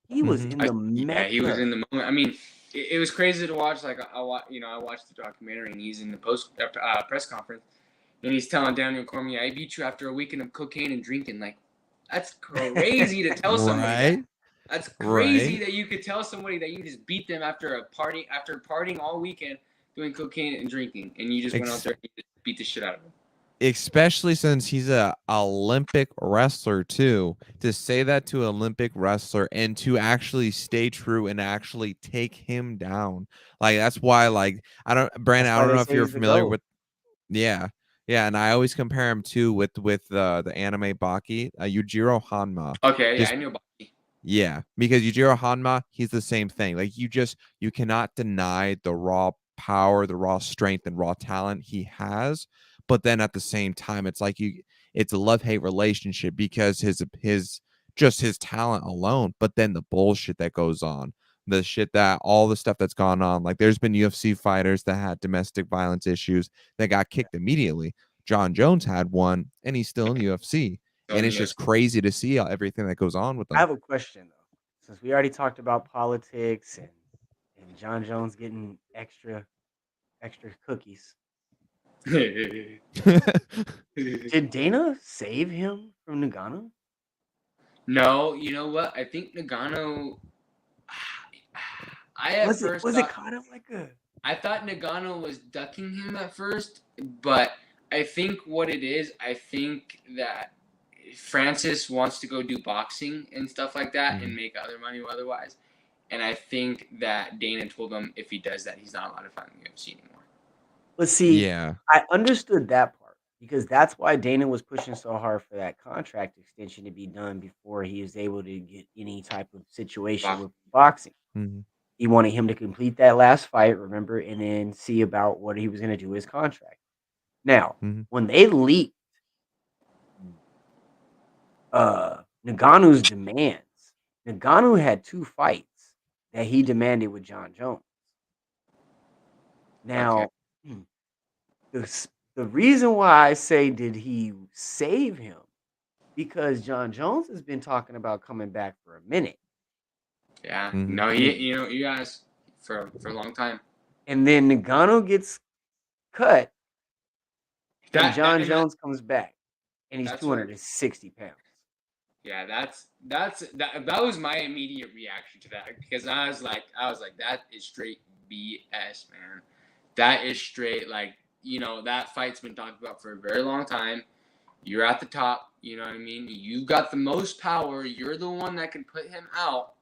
He was Hmm. in the Yeah, he was mecca. in the moment. I mean, it was crazy to watch. Like I watched the documentary, and he's in the post press conference, and he's telling Daniel Cormier, "I beat you after a weekend of cocaine and drinking." Like, that's crazy to tell somebody that. Right. That's crazy Right. that you could tell somebody that you just beat them after partying all weekend, doing cocaine and drinking, and you just went out Ex- there and you just beat the shit out of them. Especially since he's a Olympic wrestler too. To say that to an Olympic wrestler and to actually stay true and actually take him down. Like that's why like I don't Brandon, That's I why don't they know if say you're he's the familiar GOAT. with. Yeah. Yeah, and I always compare him too with the anime Baki, Yujiro Hanma. Okay, yeah, Just I knew about it. yeah, because Yujiro Hanma, he's the same thing. Like you cannot deny the raw power, the raw strength, and raw talent he has. But then at the same time, it's a love-hate relationship because his just his talent alone, but then the bullshit that goes on, the shit that all the stuff that's gone on. Like there's been UFC fighters that had domestic violence issues that got kicked immediately. John Jones had one, and he's still in the UFC. So And in it's the just UFC. crazy to see everything that goes on with I them. have a question though. Since we already talked about politics and John Jones getting extra cookies. Did Dana save him from Nagano? No, you know what? I think Nagano. I at first Was it thought kind of like a I thought Nagano was ducking him at first, but I think what it is, I think that Francis wants to go do boxing and stuff like that Mhm. and make other money otherwise. And I think that Dana told him if he does that, he's not allowed to fight in the UFC anymore. But see, Yeah. I understood that part because that's why Dana was pushing so hard for that contract extension to be done before he was able to get any type of situation with boxing. Mhm. He wanted him to complete that last fight, remember, and then see about what he was going to do with his contract. Now, Mhm. when they leaked Ngannou's demands, Ngannou had 2 fights that he demanded with John Jones. Okay. Now, the reason why I say did he save him, because John Jones has been talking about coming back for a minute. Yeah. Mhm. No, you guys for a long time. And then Ngannou gets cut and That John and that, Jones comes back and he's that's what 260 pounds. yeah, that was my immediate reaction to that because I was like that is straight BS, man. That is straight like, that fight's been talked about for a very long time. You're at the top, you know what I mean? You got the most power. You're the one that can put him out,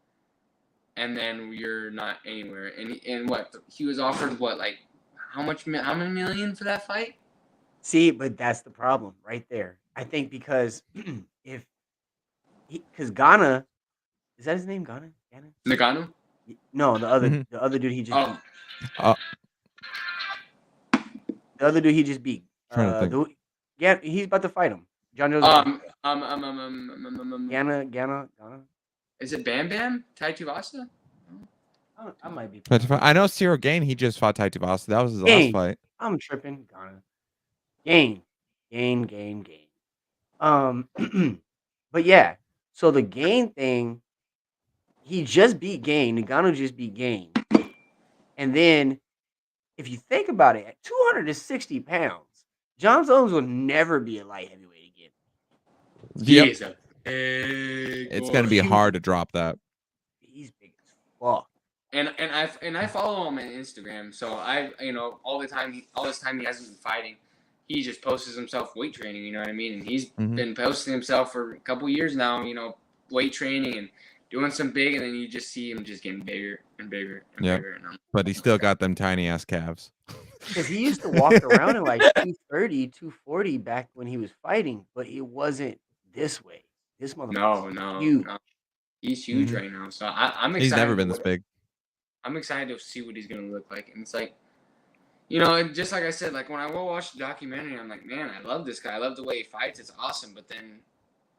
and then you're not anywhere. And what he was offered? What, like how many million for that fight? See, but that's the problem right there. I think because if because Ghana, is that his name? Ghana? Nagano? No, Mhm. the other dude he just Oh, beat. Uh, The other dude he just beat. trying to think. Yeah, he's about to fight him. John Jones is about to Ghana. is it Bam Bam? Tai Tuivasa? I might be. I know Cyril Gain. He just fought Tai Tuivasa. That was his last Gain. fight. I'm tripping. Ghana. Gain. Um, but yeah. So the Gain thing, he just beat Gain. Nagano just beat Gain. And then, if you think about it, at 260 pounds, John Jones will never be a light heavyweight again. Yep. He is a big It's boy. going to be hard to drop that. He's big as fuck. And I follow him on Instagram, so I all this time he hasn't been fighting, he just posts himself weight training, you know what I mean? And he's Mhm. been posting himself for a couple years now, weight training and doing some big, and then you just see him just getting bigger and bigger and Yep. bigger. And But he still got them tiny ass calves. Because he used to walk around in like 230, 240 back when he was fighting, but it wasn't this way. This motherfucker no, huge. no, he's huge Mhm. right now. So I'm excited. He's never been this big. I'm excited to see what he's gonna look like, and it's like, and just like I said, like when I go watch the documentary, I'm like, man, I love this guy. I love the way he fights. It's awesome. But then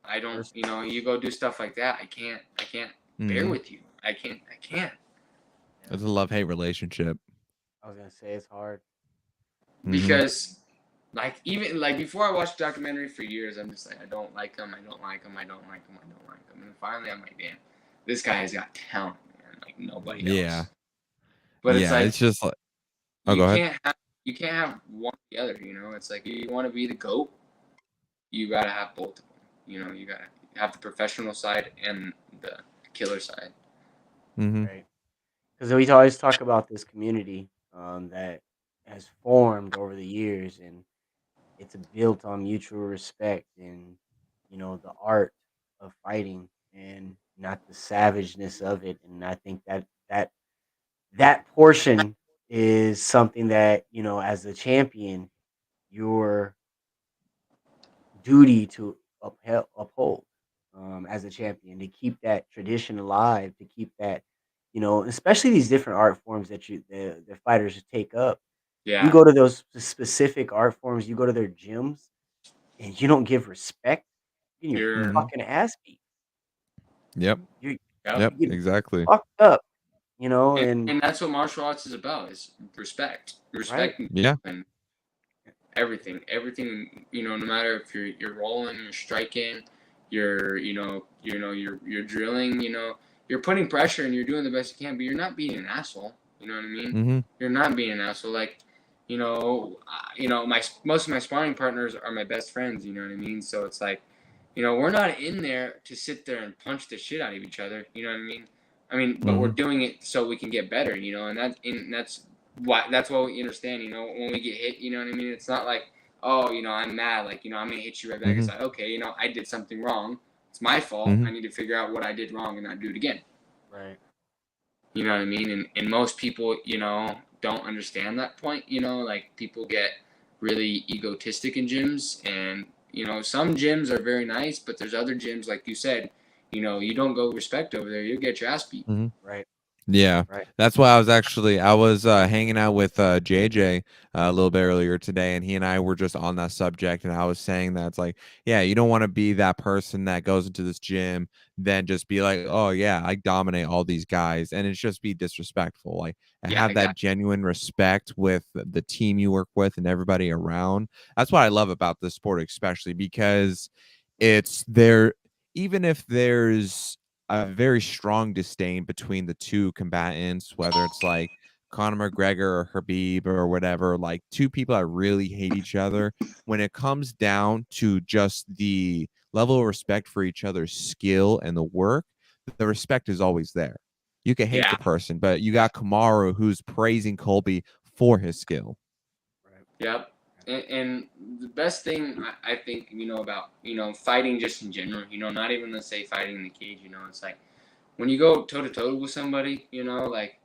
I don't, you go do stuff like that. I can't bear Mhm. with you. I can't. It's a love-hate relationship. I was gonna say it's hard. Mhm. Because even before I watched the documentary for years, I'm just like, I don't like him. I don't like him. I don't like him. I don't like him. And finally, I'm like, damn, this guy has got talent, man. Like nobody Yeah. else. But it's Yeah, like it's just like. Oh, you go ahead. you can't have one or the other. It's like if you want to be the GOAT, you gotta have both of them. You gotta have the professional side and the killer side. Mhm. Right. Because we always talk about this community that has formed over the years, and it's built on mutual respect and the art of fighting and not the savageness of it. And I think that portion is something that as a champion, your duty to uphold as a champion, to keep that tradition alive, to keep that, especially these different art forms that the fighters take up. You Yeah. go to those specific art forms, you go to their gyms, and you don't give respect, you're getting your You're. Mhm. fucking ass beat. Yep. You're, Yep. Yep. you're getting Exactly. fucked up, and And that's what martial arts is about, is respect. right, Respect Yeah. and everything, no matter if you're rolling, you're striking, you're drilling, you're putting pressure and you're doing the best you can, but you're not being an asshole. You know what I mean? Mhm. You're not being an asshole. Like, my most of my sparring partners are my best friends. You know what I mean? So it's like, we're not in there to sit there and punch the shit out of each other. You know what I mean? But we're Mhm. doing it so we can get better. And that's what we understand. When we get hit, you know what I mean? It's not like, oh, I'm mad, like, I'm gonna hit you right back. It's like, okay, I did something wrong. It's my fault. I need to figure out what I did wrong and not do it again. Right. You know what I mean? And most people, don't understand that point. Like people get really egotistic in gyms, and some gyms are very nice, but there's other gyms, like you said, you don't go respect over there, you'll get your ass beat. Right. Yeah, Right. that's why I was hanging out with JJ a little bit earlier today, and he and I were just on that subject, and I was saying that it's like, yeah, you don't want to be that person that goes into this gym, then just be like, oh yeah, I dominate all these guys, and it's just be disrespectful. Like, and Yeah, have that genuine respect with the team you work with and everybody around. That's what I love about this sport, especially because it's there, even if there's a very strong disdain between the two combatants, whether it's like Conor McGregor or Khabib or whatever, like two people that really hate each other. When it comes down to just the level of respect for each other's skill and the work, the respect is always there. You can hate Yeah. the person, but you got Kamaru who's praising Colby for his skill. Right. Yep. And the best thing I think, about, fighting just in general, not even, let's say, fighting in the cage, it's like when you go toe to toe with somebody, like,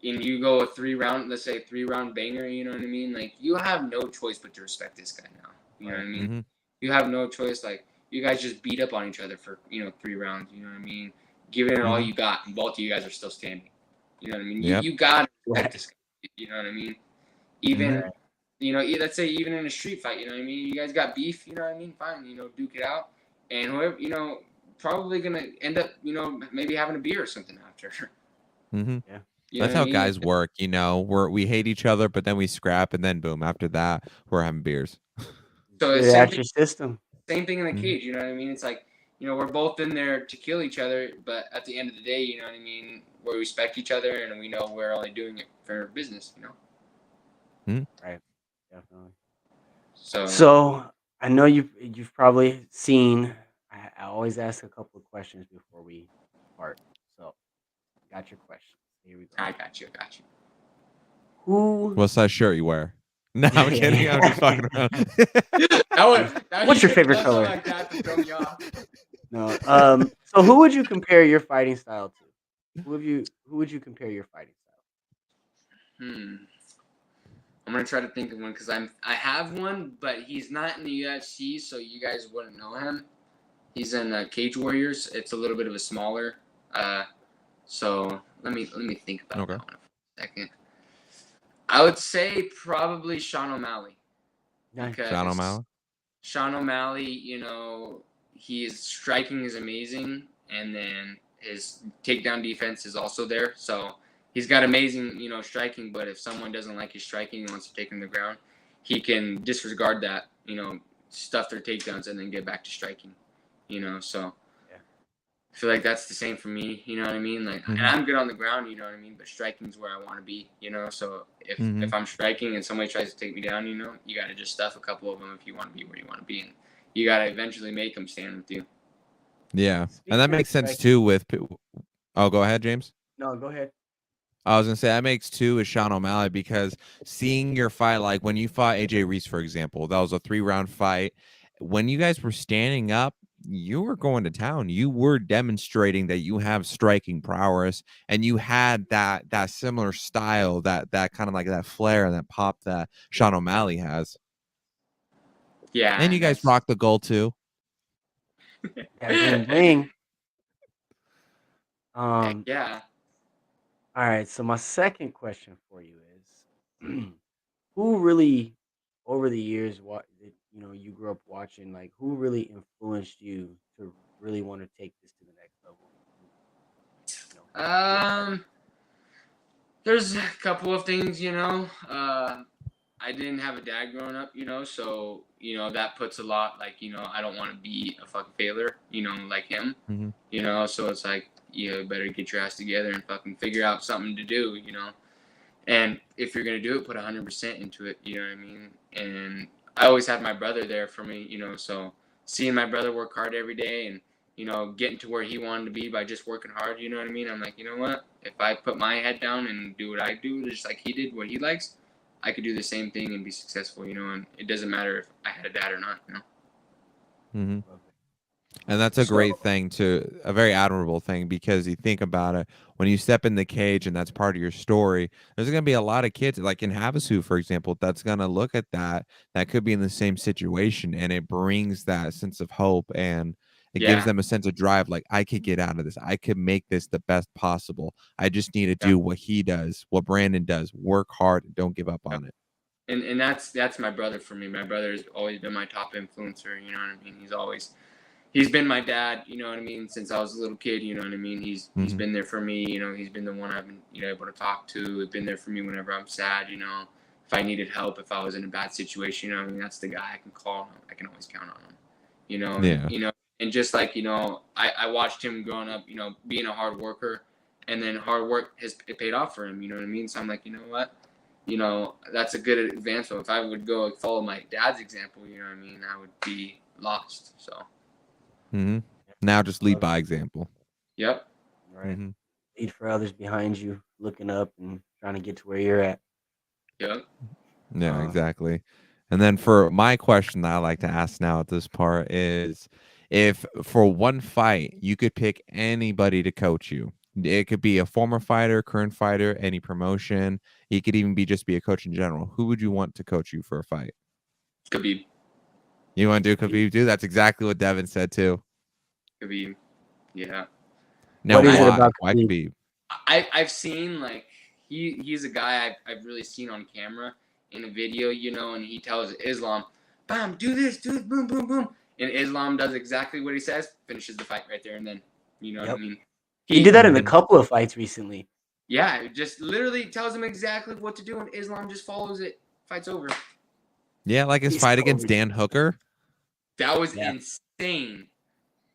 and you go a 3-round, let's say a 3-round banger, you know what I mean? Like, you have no choice but to respect this guy now. You know what I mean? You have no choice. Like, you guys just beat up on each other for, 3 rounds, you know what I mean? Giving it all you got, and both of you guys are still standing. You know what I mean? Yep. You got to respect this guy. You know what I mean? Even, Right. let's say even in a street fight, you know what I mean? You guys got beef, you know what I mean? Fine, duke it out. And whoever, probably going to end up, maybe having a beer or something after. Yeah. You know That's what I how mean? guys work, we hate each other, but then we scrap, and then boom, after that, we're having beers. So Get it's it same out thing, your system. same thing in the cage, you know what I mean? It's like, we're both in there to kill each other, but at the end of the day, you know what I mean? We respect each other, and we know we're only doing it for business, Right. Definitely. So, So I know you've probably seen. I always ask a couple of questions before we start. So got your questions. Here we go. I got you. Who? What size shirt you wear? No, I'm kidding. I'm just fucking around. What's your favorite color? Like that to throw me off. No. So who would you compare your fighting style to? Who would you compare your fighting style? I'm gonna try to think of one because I have one, but he's not in the UFC, so you guys wouldn't know him. He's in Cage Warriors. It's a little bit of a smaller. So let me think about that one for a second. I would say probably Sean O'Malley. Nice. Sean O'Malley? Sean O'Malley, his striking is amazing, and then his takedown defense is also there. So he's got amazing, striking, but if someone doesn't like his striking and wants to take him to the ground, he can disregard that, stuff their takedowns and then get back to striking, so Yeah. I feel like that's the same for me, you know what I mean? Like, and I'm good on the ground, you know what I mean? But striking's where I want to be, so if I'm striking and somebody tries to take me down, you got to just stuff a couple of them if you want to be where you want to be. And you got to eventually make them stand with you. Yeah. Speaking And that of makes sense striking- too with oh, go ahead, James. No, go ahead. I was gonna say that makes two with Sean O'Malley, because seeing your fight, like when you fought AJ Reese, for example, that was a 3-round fight. When you guys were standing up, you were going to town. You were demonstrating that you have striking prowess, and you had that similar style, that kind of like that flair and that pop that Sean O'Malley has. Yeah. And you guys rock the goal too. Yeah, bling bling. Yeah. All right. So my second question for you is, who really, over the years, what you grew up watching, like who really influenced you to really want to take this to the next level? There's a couple of things, I didn't have a dad growing up, so that puts a lot, like, I don't want to be a fucking failure, like him, so it's like, you better get your ass together and fucking figure out something to do, and if you're gonna do it, put 100% into it, you know what I mean? And I always had my brother there for me, so seeing my brother work hard every day and getting to where he wanted to be by just working hard, you know what I mean? I'm like, you know what? If I put my head down and do what I do, just like he did, what he likes, I could do the same thing and be successful, and it doesn't matter if I had a dad or not, Mm-hmm. And that's a great thing a very admirable thing, because you think about it, when you step in the cage and that's part of your story, there's going to be a lot of kids like in Havasu, for example, that's going to look at that could be in the same situation, and it brings that sense of hope, and it gives them a sense of drive. Like, I could get out of this. I could make this the best possible. I just need to do what he does, what Brandon does, work hard and don't give up on it. And that's my brother for me. My brother has always been my top influencer. You know what I mean? He's been my dad, you know what I mean, since I was a little kid, you know what I mean? He's been there for me, he's been the one I've been, able to talk to. He's been there for me whenever I'm sad, if I needed help, if I was in a bad situation, I mean, that's the guy I can call. I can always count on him, and just like, I watched him growing up, being a hard worker, and then hard work it paid off for him, you know what I mean? So I'm like, you know what? That's a good advancement. If I would go follow my dad's example, you know what I mean, I would be lost, so. Now just lead by example. Yep. Right. Lead for others behind you, looking up and trying to get to where you're at. Yep. Yeah, exactly. And then for my question that I like to ask now at this part is, if for one fight you could pick anybody to coach you, it could be a former fighter, current fighter, any promotion. It could even just be a coach in general. Who would you want to coach you for a fight? Khabib. You want to do Khabib too? That's exactly what Devin said too. Khabib. Yeah. Now, what is it about why Khabib? I've seen, like, he's a guy I've really seen on camera in a video, and he tells Islam, bam, do this, boom, boom, boom. And Islam does exactly what he says, finishes the fight right there and then. You know what I mean? He did that in a couple of fights recently. Yeah, just literally tells him exactly what to do, and Islam just follows it. Fight's over. Yeah, like his fight against Dan Hooker. That was insane.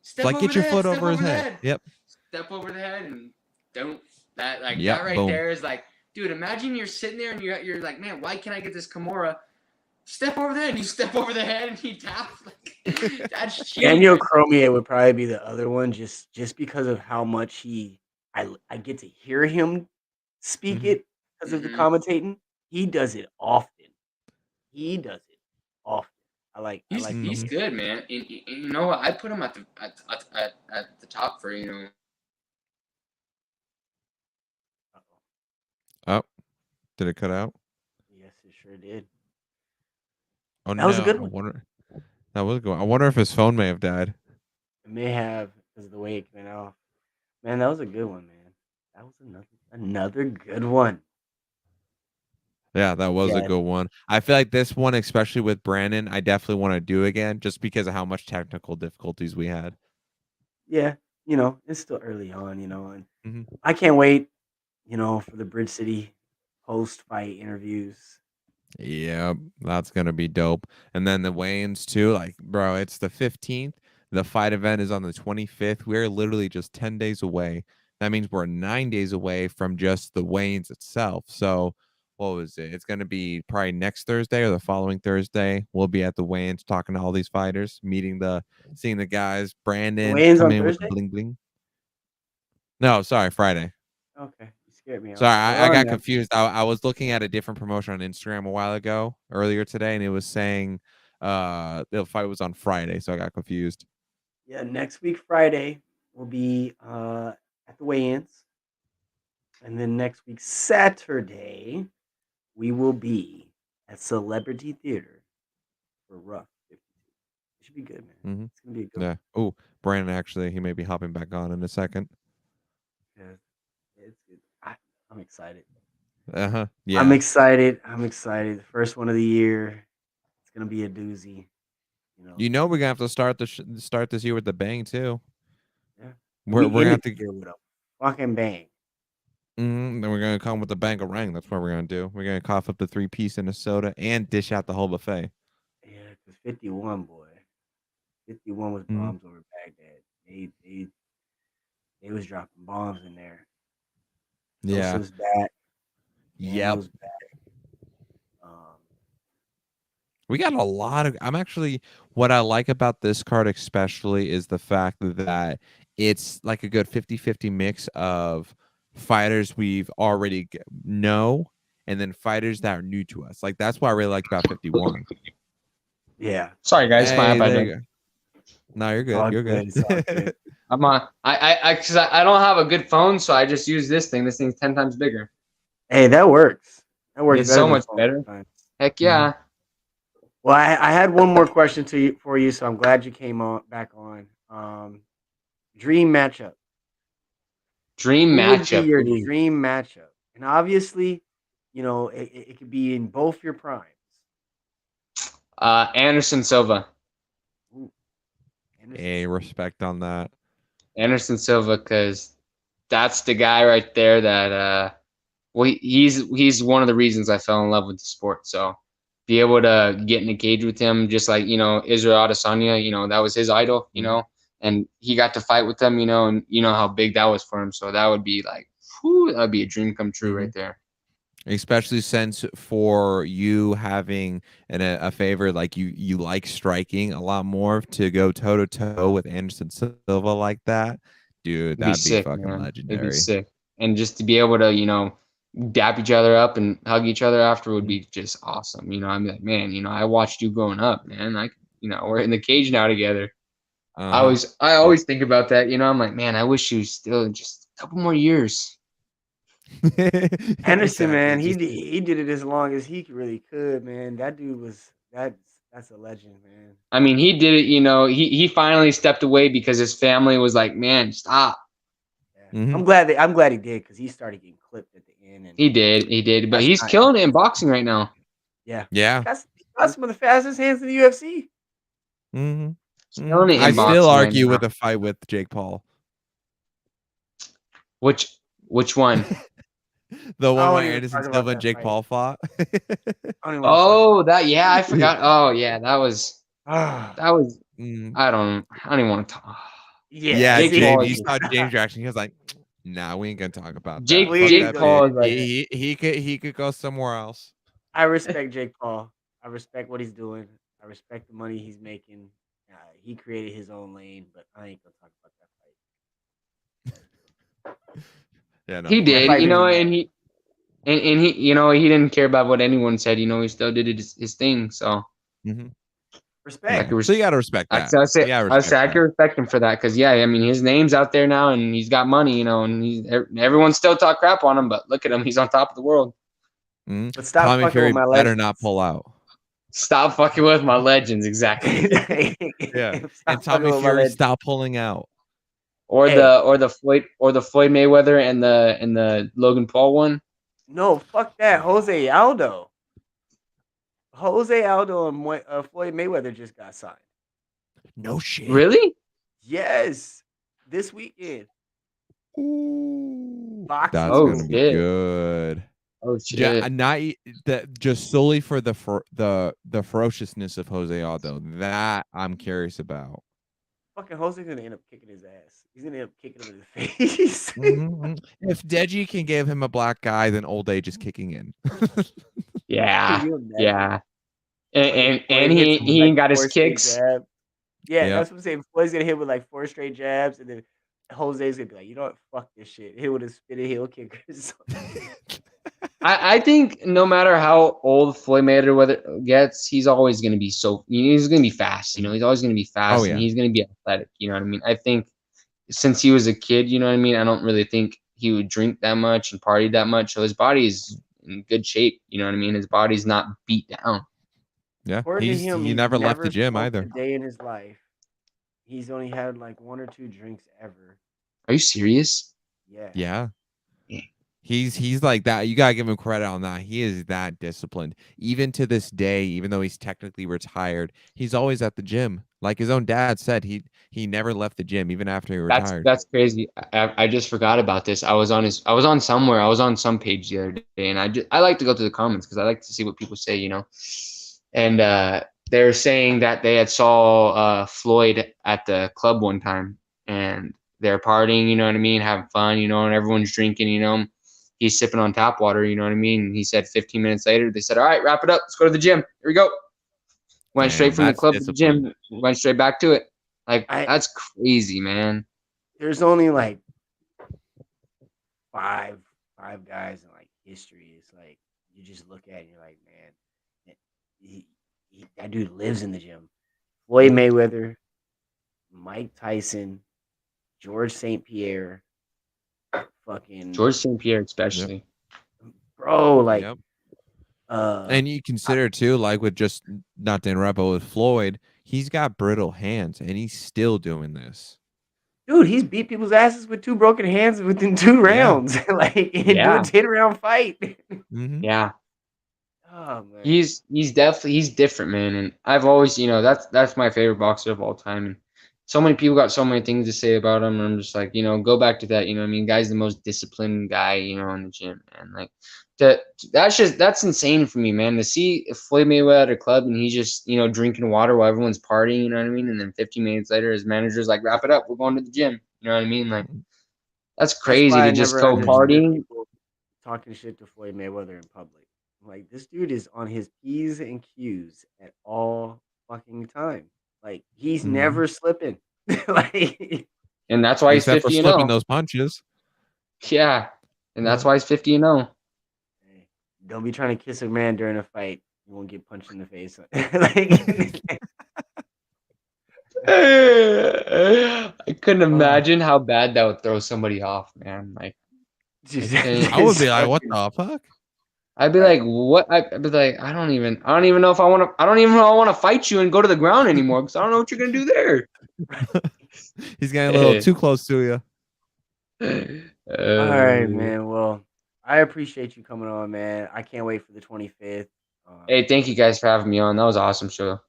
Step like, get your foot over his head. Yep. Step over the head and don't. That right there is like, dude, imagine you're sitting there and you're like, man, why can't I get this Kimura? Step over the head, and you step over the head and he taps. Like, that's cheap. Daniel Cormier would probably be the other one, just because of how much I get to hear him speak it because of the commentating. He does it often. He's good, man. And you know what? I put him at the top for Oh, did it cut out? Yes, it sure did. Oh, that was a good one. That was a good one. I wonder if his phone may have died. It may have, because of the way it went off. Man, that was a good one, man. That was another good one. Yeah, that was a good one. I feel like this one, especially with Brandon, I definitely want to do again, just because of how much technical difficulties we had. Yeah, it's still early on, and I can't wait, for the Bridge City post-fight interviews. Yeah, that's gonna be dope. And then the weigh-ins too, like, bro, it's the 15th. The fight event is on the 25th. We're literally just 10 days away. That means we're 9 days away from just the weigh-ins itself. So what was it? It's gonna be probably next Thursday or the following Thursday. We'll be at the weigh-ins talking to all these fighters, seeing the guys. Brandon coming in with the bling bling. No, sorry, Friday. Okay. Scared me. Sorry, I got confused. I was looking at a different promotion on Instagram a while ago, earlier today, and it was saying the fight was on Friday, so I got confused. Yeah, next week Friday will be at the weigh-ins, and then next week Saturday we will be at Celebrity Theater for Rough 52. It should be good, man. It's gonna be a good one. Oh, Brandon, actually, he may be hopping back on in a second. Yeah, it's good. I'm excited. Yeah. I'm excited. The first one of the year. It's gonna be a doozy. We're gonna have to start this year with the bang too. Yeah. We're gonna have to get with a fucking bang. Then we're gonna come with a bang of rang. That's what we're gonna do. We're gonna cough up the 3-piece and a soda and dish out the whole buffet. Yeah, because 51, boy. 51 was bombs over Baghdad. They was dropping bombs in there. Yeah. Sosa's back. Yep. Back. We got a lot of. What I like about this card especially is the fact that it's like a good 50-50 mix of fighters we've already know and then fighters that are new to us. Like that's what I really liked about 51. Yeah. Sorry, guys. My Hey, there bad. you go. No, you're It's all good. You're good. It's all good. I'm on. Because I don't have a good phone, so I just use this thing. This thing's 10 times bigger. Hey, that works. That works It's better so than much phone better. sometimes. Heck yeah. Well, I had one more question for you, so I'm glad you came back on. Dream matchup. Dream Who would be matchup. your Ooh. dream matchup? And obviously, it could be in both your primes. Anderson Silva. Ooh, Anderson Hey, Silva. respect on that. Anderson Silva, because that's the guy right there that well, he's one of the reasons I fell in love with the sport. So be able to get in a cage with him, just like Israel Adesanya, that was his idol, and he got to fight with them, and you know how big that was for him. So that would be like, that would be a dream come true right there. Especially since for you having a favor, like you like striking a lot more, to go toe to toe with Anderson Silva like that, dude, that'd be Sick, fucking man. legendary. It'd be sick, and just to be able to dap each other up and hug each other after would be just awesome. I'm like, man, I watched you growing up, man. Like, we're in the cage now together. I always think about that. I'm like, man, I wish you still just a couple more years. Anderson, man, he Just- he did it as long as he really could, man. That dude was that's a legend, man. I mean, he did it. He finally stepped away because his family was like, man, stop. Yeah. Mhm. I'm glad he did because he started getting clipped at the end, and He did, but that's he's not- killing it in boxing right now. Yeah, Yeah. he got some of the fastest hands in the UFC. Killing it I in still boxing right argue now. with a fight with Jake Paul. Which one? The I one don't where even Anderson talk about Silva and that Jake fight. Paul fought. I don't even want to Oh, that yeah, I forgot. Oh yeah, that was talk. that was. Mm. I don't even want to talk. Yeah, Jake see? Paul James, is you saw James' reaction. He was like, "Nah, we ain't gonna talk about Jake- that. Fuck Jake that Paul bitch. is like- He could go somewhere else." I respect Jake Paul. I respect what he's doing. I respect the money he's making. He created his own lane, but I ain't gonna talk about that fight. Yeah, no. He fuck did, fight that. didn't matter. and he, he didn't care about what anyone said. He still did his thing. So Mhm. Respect. So you gotta respect that. I say Yeah, I can respect him for that because I mean his name's out there now and he's got money, and everyone still talk crap on him, but look at him, he's on top of the world. Mhm. But stop Tommy fucking Fury with my better legends. not pull out. Stop fucking with my legends, exactly. Yeah, Stop and fucking Tommy with my Fury legends. stop pulling out. Or Hey. the Floyd Mayweather and the Logan Paul one. No, fuck that. Jose Aldo. Jose Aldo and Floyd Mayweather just got signed. No shit. Really? Yes, this weekend. Ooh, Boxing that's Oh, gonna be shit. good. Oh shit. Yeah, not that just solely for the ferociousness of Jose Aldo. That I'm curious about. Fucking Jose's gonna end up kicking his ass. He's gonna end up kicking him in the face. Mhm. If Deji can give him a black guy, then old age is kicking in. Yeah. Can you imagine? Yeah. Floyd And hits him with, he like, got his 4 straight kicks. jabs. Yeah, Yep. that's what I'm saying. Floyd's gonna hit with like 4 straight jabs, and then Jose's gonna be like, you know what? Fuck this shit. Hit with his spinning heel kickers. I think no matter how old Floyd Mayweather gets, he's always going to be he's going to be fast. He's always going to be fast, Oh, and yeah. he's going to be athletic. You know what I mean? I think since he was a kid, you know what I mean. I don't really think he would drink that much and party that much, so his body is in good shape. You know what I mean? His body's not beat down. Yeah, According to him, he he's never left the gym smoked either. a day in his life. He's only had like 1 or 2 drinks ever. Are you serious? Yeah. Yeah. Yeah. He's like that. You gotta give him credit on that. He is that disciplined. Even to this day, even though he's technically retired, he's always at the gym. Like his own dad said, he never left the gym even after he retired. That's crazy. I just forgot about this. I was on somewhere. I was on some page the other day, and I like to go to the comments because I like to see what people say, And they're saying that they had saw Floyd at the club one time, and they're partying. You know what I mean, having fun. And everyone's drinking. He's sipping on tap water. You know what I mean. And he said 15 minutes later, they said, "All right, wrap it up. Let's go to the gym. Here we go." Went Damn, straight from the that's club to the discipline. gym. Went straight back to it. Like I- that's crazy, man. There's only like five guys in like history. It's like you just look at it and you're like, man, that dude lives in the gym. Floyd Mayweather, Mike Tyson, George St. Pierre, fucking George St. Pierre, especially. bro, like, Yep. And you consider too, like with just not to interrupt, but with Floyd, he's got brittle hands and he's still doing this. dude, he's beat people's asses with 2 broken hands within 2 rounds, like do a 10-round fight. Yeah. Oh man, He's different, man. And I've always, that's my favorite boxer of all time. And so many people got so many things to say about him. And I'm just like, go back to that. I mean, guy's the most disciplined guy, in the gym, man. Like that's insane for me, man. To see Floyd Mayweather at a club and he's just, drinking water while everyone's partying, you know what I mean? And then 15 minutes later, his manager's like, wrap it up. We're going to the gym. You know what I mean? Like, that's crazy to just go partying. Talking shit to Floyd Mayweather in public. Like, this dude is on his P's and Q's at all fucking time. Like, he's never slipping. Like, and that's why he's 50 for and slipping 0. those punches. Yeah. And that's why he's 50 and 0. Hey, don't be trying to kiss a man during a fight. You won't get punched in the face. Like, I couldn't imagine how bad that would throw somebody off, man. Like, I would be like, what the fuck? I'd be like, what? I'd be like, I don't even know if I want to. I don't even know if I want to fight you and go to the ground anymore because I don't know what you're gonna do there. He's getting a little too close to you. All right, man. Well, I appreciate you coming on, man. I can't wait for the 25th. Hey, thank you guys for having me on. That was an awesome show.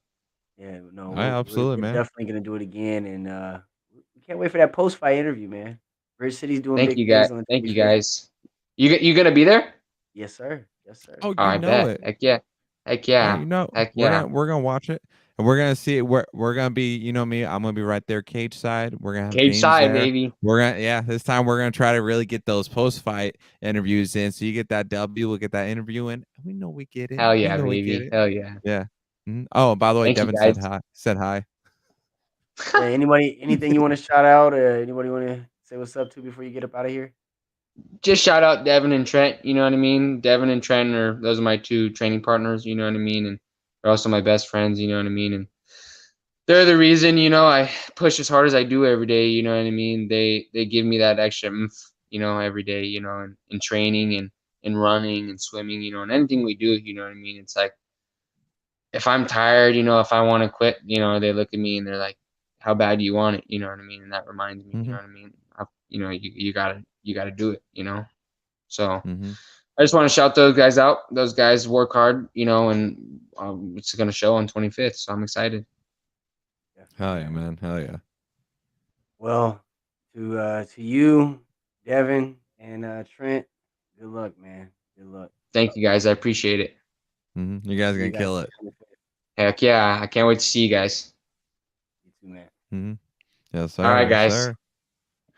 Yeah, no, absolutely, we're man. definitely gonna do it again, and we can't wait for that post-fight interview, man. Bridge City's doing Thank big you things guys. on the Thank you 25th. guys. You gonna be there? Yes, sir. Yes, sir. Oh, you I know bet. it. Heck yeah. Heck yeah. Heck yeah. We're gonna watch it, and we're gonna see it. We're gonna be, me. I'm gonna be right there, cage side. We're gonna have Cage James side, there. baby. This time we're gonna try to really get those post fight interviews in. So you get that W, we'll get that interview in. We know we get it. Hell yeah, baby. Hell yeah. Yeah. Oh, by the way, Thank you, Devin guys. said hi. Hey, anything you want to shout out? Anybody want to say what's up to before you get up out of here? Just shout out Devin and Trent, you know what I mean? Devin and Trent those are my 2 training partners, you know what I mean? And they're also my best friends, you know what I mean? And they're the reason, I push as hard as I do every day, you know what I mean? They give me that extra every day, in training and in running and swimming, and anything we do, you know what I mean? It's like if I'm tired, if I want to quit, they look at me and they're like, how bad do you want it? You know what I mean? And that reminds me, you know what I mean? You gotta do it, So I just want to shout those guys out. Those guys work hard, and it's gonna show on 25th. So I'm excited. Hell yeah, man. Hell yeah. Well, to you, Devin and Trent, good luck, man. Good luck. Thank you guys. I appreciate it. You guys are gonna kill it. Heck yeah! I can't wait to see you guys. You too, man. Yes, sir. All right, guys. Sir.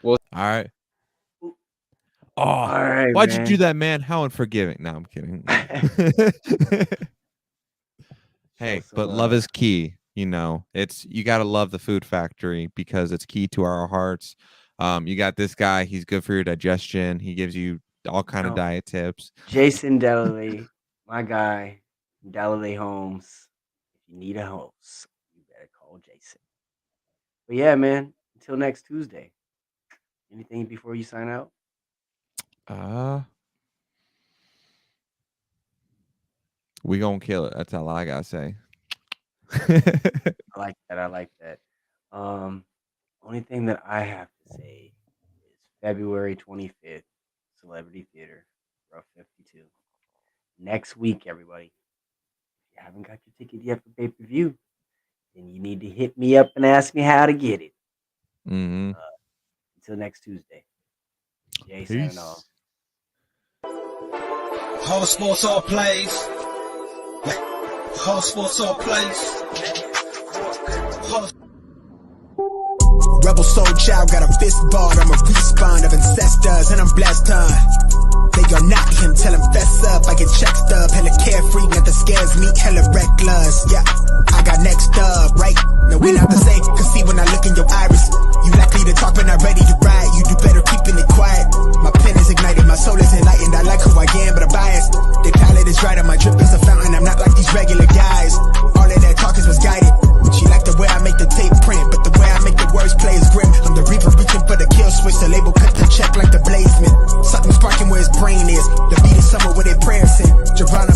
Well, all right. Oh, all right. Why'd you do that, man? How unforgiving. No, I'm kidding. Hey, but love is key. It's you gotta love the food factory because it's key to our hearts. You got this guy, he's good for your digestion. He gives you all kind of diet tips. Jason Delalay, my guy, Delalay Homes. If you need a host, you better call Jason. But yeah, man, until next Tuesday. Anything before you sign out? We gonna kill it. That's all I gotta say. I like that. Only thing that I have to say is February 25th, Celebrity Theater, Rough 52. Next week, everybody. If you haven't got your ticket yet for pay-per-view, then you need to hit me up and ask me how to get it. Until next Tuesday. Jay signing off. Whole sports all plays. Whole sports all plays. Rebel soul child got a fist ball, I'm a respawn of ancestors, and I'm blessed, They gon' knock him, tell him fess up, I get checked up, hella carefree, nothing scares me, hella reckless, yeah, I got next up, right, no we not the same, cause see when I look in your iris, you likely to talk but not ready to ride, you do better keeping it quiet, my pen is ignited, my soul is enlightened, I like who I am, but I'm biased, they call it is right. my drip is a fountain, I'm not like these regular guys. All of that talk is misguided. She like the way I make the tape print, but the way I make the words play is grim. I'm the reaper reaching for the kill switch, the label cut the check like